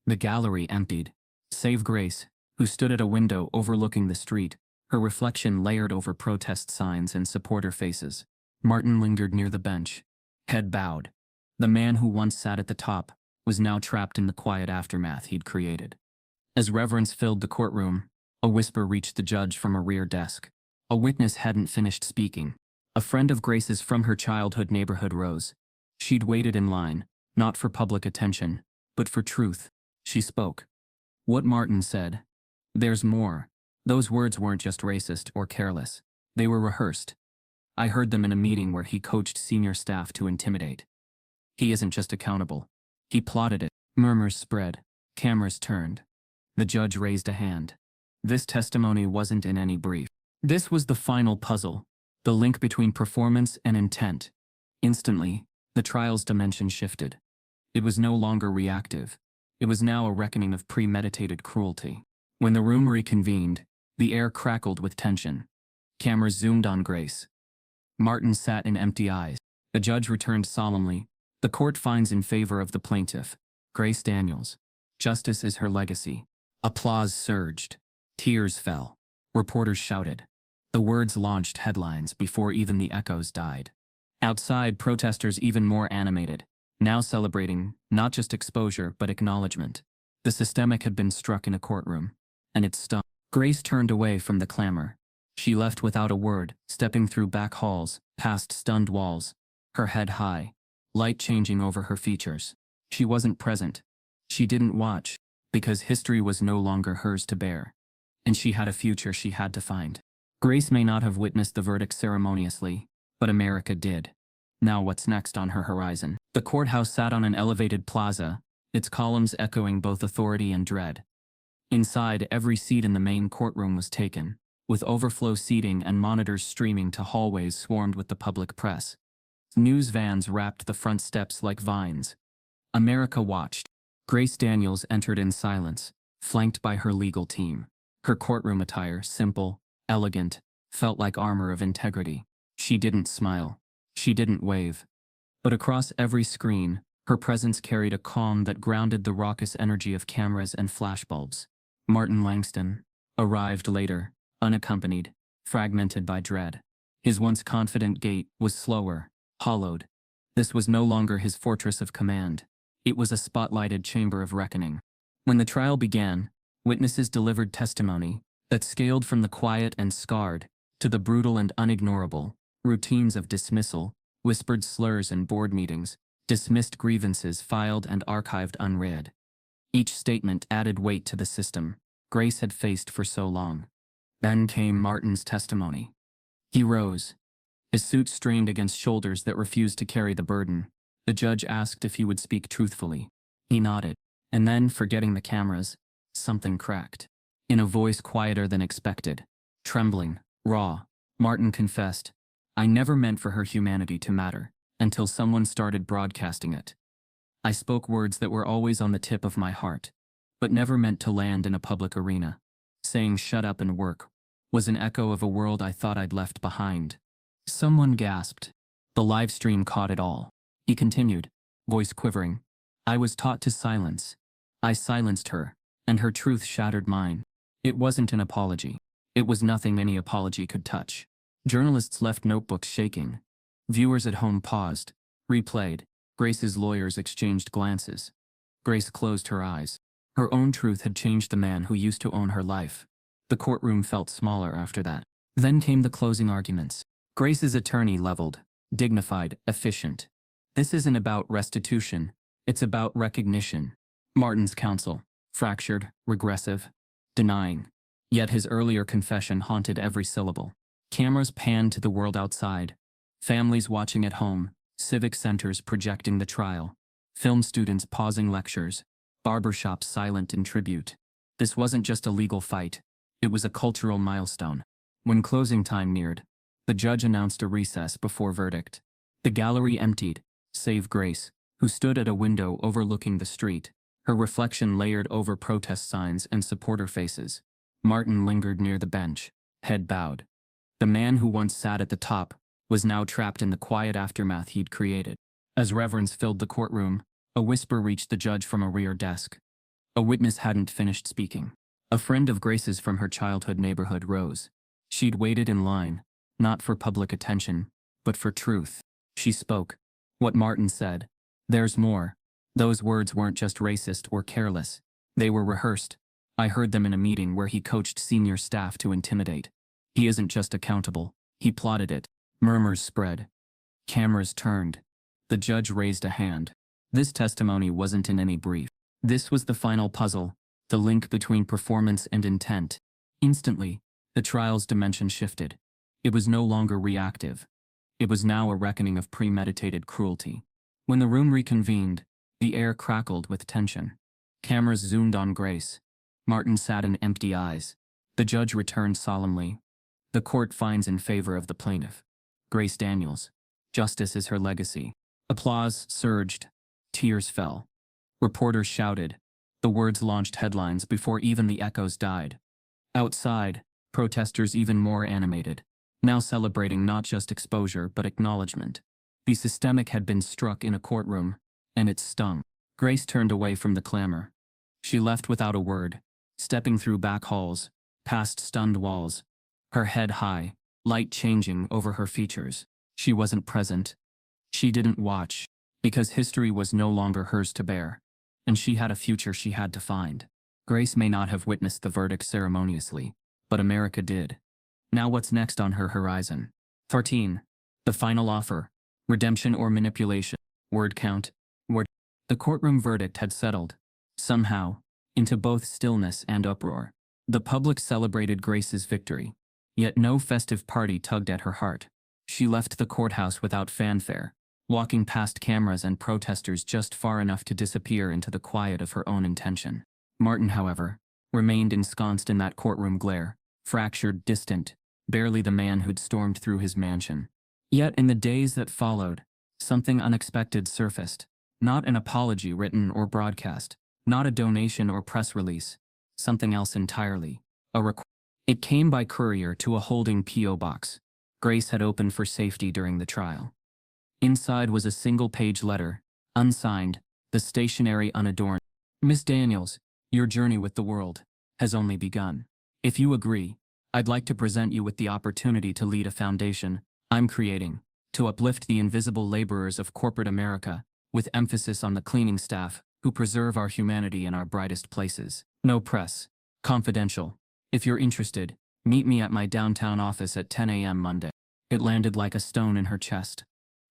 The gallery emptied, save Grace, who stood at a window overlooking the street, her reflection layered over protest signs and supporter faces. Martin lingered near the bench, head bowed. The man who once sat at the top was now trapped in the quiet aftermath he'd created. As reverence filled the courtroom, a whisper reached the judge from a rear desk. A witness hadn't finished speaking. A friend of Grace's from her childhood neighborhood rose. She'd waited in line, not for public attention, but for truth. She spoke. What Martin said. There's more. Those words weren't just racist or careless. They were rehearsed. I heard them in a meeting where he coached senior staff to intimidate. He isn't just accountable. He plotted it. Murmurs spread. Cameras turned. The judge raised a hand. This testimony wasn't in any brief. This was the final puzzle, the link between performance and intent. Instantly, the trial's dimension shifted. It was no longer reactive. It was now a reckoning of premeditated cruelty. When the room reconvened, the air crackled with tension. Cameras zoomed on Grace. Martin sat in empty eyes. The judge returned solemnly. The court finds in favor of the plaintiff, Grace Daniels. Justice is her legacy. Applause surged. Tears fell. Reporters shouted. The words launched headlines before even the echoes died. Outside, protesters even more animated, now celebrating not just exposure but acknowledgement. The systemic had been struck in a courtroom, and it stung. Grace turned away from the clamor. She left without a word, stepping through back halls, past stunned walls, her head high, light changing over her features. She wasn't present. She didn't watch, because history was no longer hers to bear. And she had a future she had to find. Grace may not have witnessed the verdict ceremoniously, but America did. Now what's next on her horizon? The courthouse sat on an elevated plaza, its columns echoing both authority and dread. Inside, every seat in the main courtroom was taken, with overflow seating and monitors streaming to hallways swarmed with the public press. News vans wrapped the front steps like vines. America watched. Grace Daniels entered in silence, flanked by her legal team. Her courtroom attire, simple, elegant, felt like armor of integrity. She didn't smile. She didn't wave. But across every screen, her presence carried a calm that grounded the raucous energy of cameras and flashbulbs. Martin Langston arrived later, unaccompanied, fragmented by dread. His once confident gait was slower, hollowed. This was no longer his fortress of command. It was a spotlighted chamber of reckoning. When the trial began, witnesses delivered testimony that scaled from the quiet and scarred to the brutal and unignorable. Routines of dismissal, whispered slurs in board meetings, dismissed grievances filed and archived unread. Each statement added weight to the system Grace had faced for so long. Then came Martin's testimony. He rose. His suit strained against shoulders that refused to carry the burden. The judge asked if he would speak truthfully. He nodded. And then, forgetting the cameras, something cracked. In a voice quieter than expected, trembling, raw, Martin confessed, "I never meant for her humanity to matter, until someone started broadcasting it. I spoke words that were always on the tip of my heart, but never meant to land in a public arena. Saying shut up and work was an echo of a world I thought I'd left behind." Someone gasped. The live stream caught it all. He continued, voice quivering. "I was taught to silence. I silenced her, and her truth shattered mine. It wasn't an apology. It was nothing any apology could touch." Journalists left notebooks shaking. Viewers at home paused, replayed. Grace's lawyers exchanged glances. Grace closed her eyes. Her own truth had changed the man who used to own her life. The courtroom felt smaller after that. Then came the closing arguments. Grace's attorney leveled, dignified, efficient. "This isn't about restitution. It's about recognition." Martin's counsel, fractured, regressive, denying. Yet his earlier confession haunted every syllable. Cameras panned to the world outside. Families watching at home, civic centers projecting the trial, film students pausing lectures, barbershops silent in tribute. This wasn't just a legal fight. It was a cultural milestone. When closing time neared, the judge announced a recess before verdict. The gallery emptied, save Grace, who stood at a window overlooking the street, her reflection layered over protest signs and supporter faces. Martin lingered near the bench, head bowed. The man who once sat at the top was now trapped in the quiet aftermath he'd created. As reverence filled the courtroom, a whisper reached the judge from a rear desk. A witness hadn't finished speaking. A friend of Grace's from her childhood neighborhood rose. She'd waited in line, not for public attention, but for truth. She spoke. What Martin said. "There's more." Those words weren't just racist or careless. They were rehearsed. I heard them in a meeting where he coached senior staff to intimidate. He isn't just accountable. He plotted it. Murmurs spread. Cameras turned. The judge raised a hand. This testimony wasn't in any brief. This was the final puzzle, the link between performance and intent. Instantly, the trial's dimension shifted. It was no longer reactive. It was now a reckoning of premeditated cruelty. When the room reconvened, the air crackled with tension. Cameras zoomed on Grace. Martin sat in empty eyes. The judge returned solemnly. "The court finds in favor of the plaintiff, Grace Daniels. Justice is her legacy." Applause surged. Tears fell. Reporters shouted. The words launched headlines before even the echoes died. Outside, protesters even more animated, now celebrating not just exposure but acknowledgement. The systemic had been struck in a courtroom, and it stung. Grace turned away from the clamor. She left without a word, stepping through back halls, past stunned walls, her head high, light changing over her features. She wasn't present. She didn't watch, because history was no longer hers to bear, and she had a future she had to find. Grace may not have witnessed the verdict ceremoniously, but America did. Now what's next on her horizon? 13. The final offer. Redemption or manipulation. Word count. Word. The courtroom verdict had settled, somehow, into both stillness and uproar. The public celebrated Grace's victory, yet no festive party tugged at her heart. She left the courthouse without fanfare, walking past cameras and protesters just far enough to disappear into the quiet of her own intention. Martin, however, remained ensconced in that courtroom glare, fractured, distant, barely the man who'd stormed through his mansion. Yet in the days that followed, something unexpected surfaced. Not an apology written or broadcast, not a donation or press release, something else entirely. It came by courier to a holding P.O. box Grace had opened for safety during the trial. Inside was a single-page letter, unsigned, the stationery unadorned. Miss Daniels, your journey with the world has only begun. If you agree, I'd like to present you with the opportunity to lead a foundation I'm creating to uplift the invisible laborers of corporate America, with emphasis on the cleaning staff who preserve our humanity in our brightest places. No press. Confidential. If you're interested, meet me at my downtown office at 10 a.m. Monday. It landed like a stone in her chest.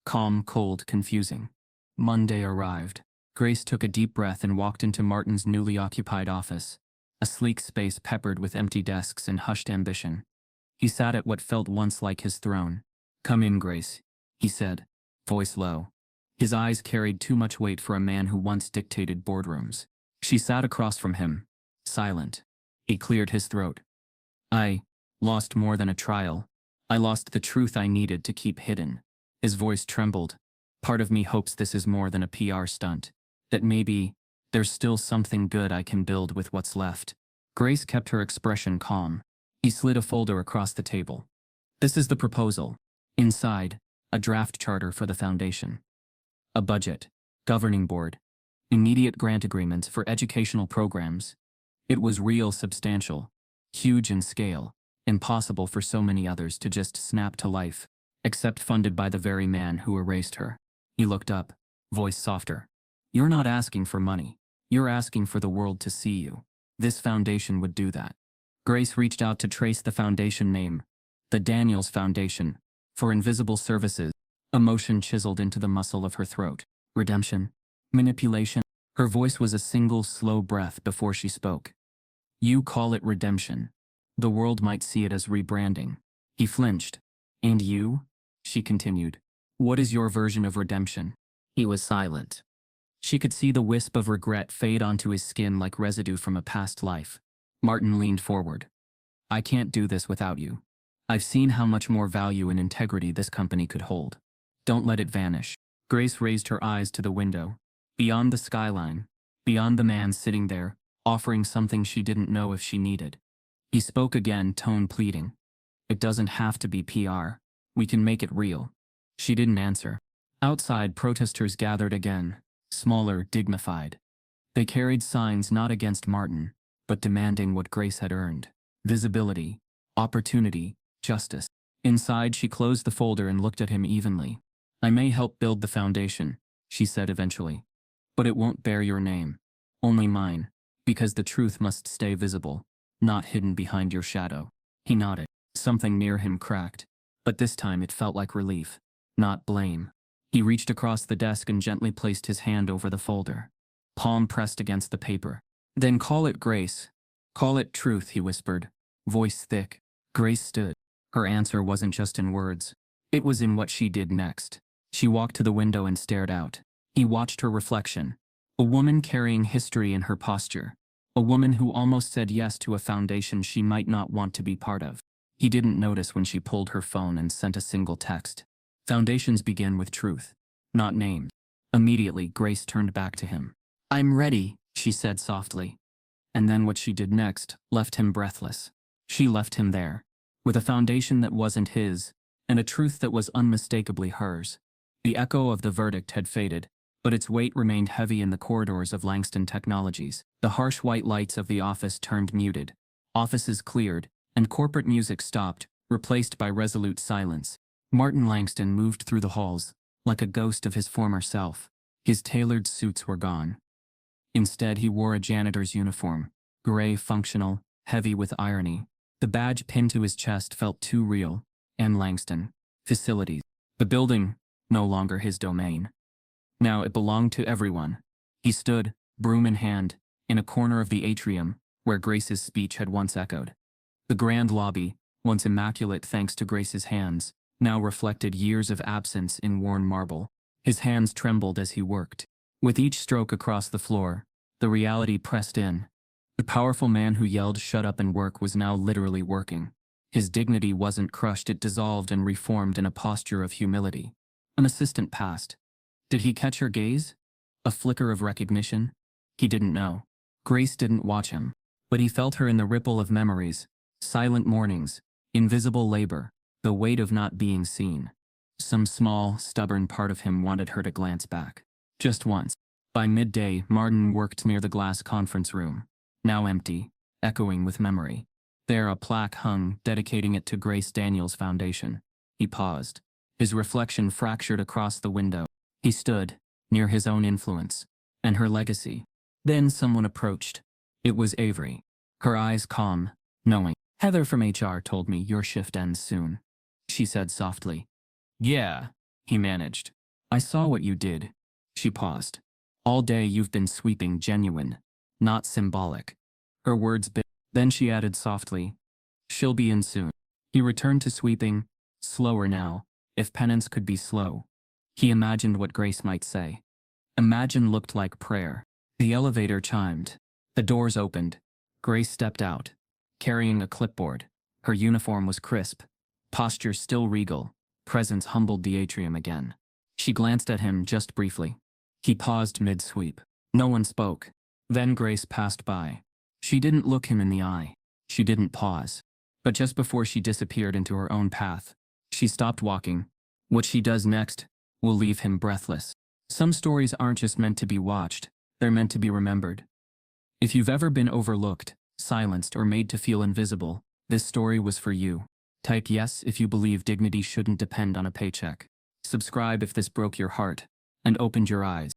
Calm, cold, confusing. Monday arrived. Grace took a deep breath and walked into Martin's newly occupied office, a sleek space peppered with empty desks and hushed ambition. He sat at what felt once like his throne. "Come in, Grace," he said, voice low. His eyes carried too much weight for a man who once dictated boardrooms. She sat across from him, silent. He cleared his throat. "I lost more than a trial. I lost the truth I needed to keep hidden." His voice trembled. "Part of me hopes this is more than a PR stunt. That maybe there's still something good I can build with what's left." Grace kept her expression calm. He slid a folder across the table. "This is the proposal. Inside, a draft charter for the foundation. A budget, governing board, immediate grant agreements for educational programs." It was real, substantial, huge in scale, impossible for so many others to just snap to life, except funded by the very man who erased her. He looked up, voice softer. "You're not asking for money. You're asking for the world to see you. This foundation would do that." Grace reached out to trace the foundation name, the Daniels Foundation, for Invisible Services. Emotion chiseled into the muscle of her throat. Redemption. Manipulation. Her voice was a single slow breath before she spoke. "You call it redemption. The world might see it as rebranding." He flinched. "And you?" she continued. "What is your version of redemption?" He was silent. She could see the wisp of regret fade onto his skin like residue from a past life. Martin leaned forward. "I can't do this without you. I've seen how much more value and integrity this company could hold. Don't let it vanish." Grace raised her eyes to the window. Beyond the skyline, beyond the man sitting there, offering something she didn't know if she needed. He spoke again, tone pleading. "It doesn't have to be PR. We can make it real." She didn't answer. Outside, protesters gathered again, smaller, dignified. They carried signs not against Martin, but demanding what Grace had earned. Visibility, opportunity, justice. Inside, she closed the folder and looked at him evenly. "I may help build the foundation," she said eventually. "But it won't bear your name. Only mine. Because the truth must stay visible, not hidden behind your shadow." He nodded. Something near him cracked. But this time it felt like relief, not blame. He reached across the desk and gently placed his hand over the folder. Palm pressed against the paper. "Then call it grace. Call it truth," he whispered, voice thick. Grace stood. Her answer wasn't just in words. It was in what she did next. She walked to the window and stared out. He watched her reflection. A woman carrying history in her posture. A woman who almost said yes to a foundation she might not want to be part of. He didn't notice when she pulled her phone and sent a single text. Foundations begin with truth, not names. Immediately, Grace turned back to him. "I'm ready," she said softly. And then what she did next left him breathless. She left him there, with a foundation that wasn't his, and a truth that was unmistakably hers. The echo of the verdict had faded, but its weight remained heavy in the corridors of Langston Technologies. The harsh white lights of the office turned muted. Offices cleared, and corporate music stopped, replaced by resolute silence. Martin Langston moved through the halls, like a ghost of his former self. His tailored suits were gone. Instead, he wore a janitor's uniform, gray, functional, heavy with irony. The badge pinned to his chest felt too real. M. Langston. Facilities. The building, no longer his domain. Now it belonged to everyone. He stood, broom in hand, in a corner of the atrium, where Grace's speech had once echoed. The grand lobby, once immaculate thanks to Grace's hands, now reflected years of absence in worn marble. His hands trembled as he worked. With each stroke across the floor, the reality pressed in. The powerful man who yelled "shut up and work" was now literally working. His dignity wasn't crushed, it dissolved and reformed in a posture of humility. An assistant passed. Did he catch her gaze? A flicker of recognition? He didn't know. Grace didn't watch him, but he felt her in the ripple of memories, silent mornings, invisible labor, the weight of not being seen. Some small, stubborn part of him wanted her to glance back. Just once. By midday, Martin worked near the glass conference room, now empty, echoing with memory. There a plaque hung, dedicating it to Grace Daniels' foundation. He paused. His reflection fractured across the window. He stood, near his own influence, and her legacy. Then someone approached. It was Avery. Her eyes calm, knowing. "Heather from HR told me your shift ends soon," she said softly. "Yeah," he managed. "I saw what you did." She paused. "All day you've been sweeping, genuine, not symbolic." Her words bit. Then she added softly, "She'll be in soon." He returned to sweeping, slower now, if penance could be slow. He imagined what Grace might say. Imagine looked like prayer. The elevator chimed. The doors opened. Grace stepped out, carrying a clipboard. Her uniform was crisp, posture still regal, presence humbled the atrium again. She glanced at him just briefly. He paused mid-sweep. No one spoke. Then Grace passed by. She didn't look him in the eye. She didn't pause. But just before she disappeared into her own path, she stopped walking. What she does next will leave him breathless. Some stories aren't just meant to be watched, they're meant to be remembered. If you've ever been overlooked, silenced, or made to feel invisible, this story was for you. Type yes if you believe dignity shouldn't depend on a paycheck. Subscribe if this broke your heart and opened your eyes.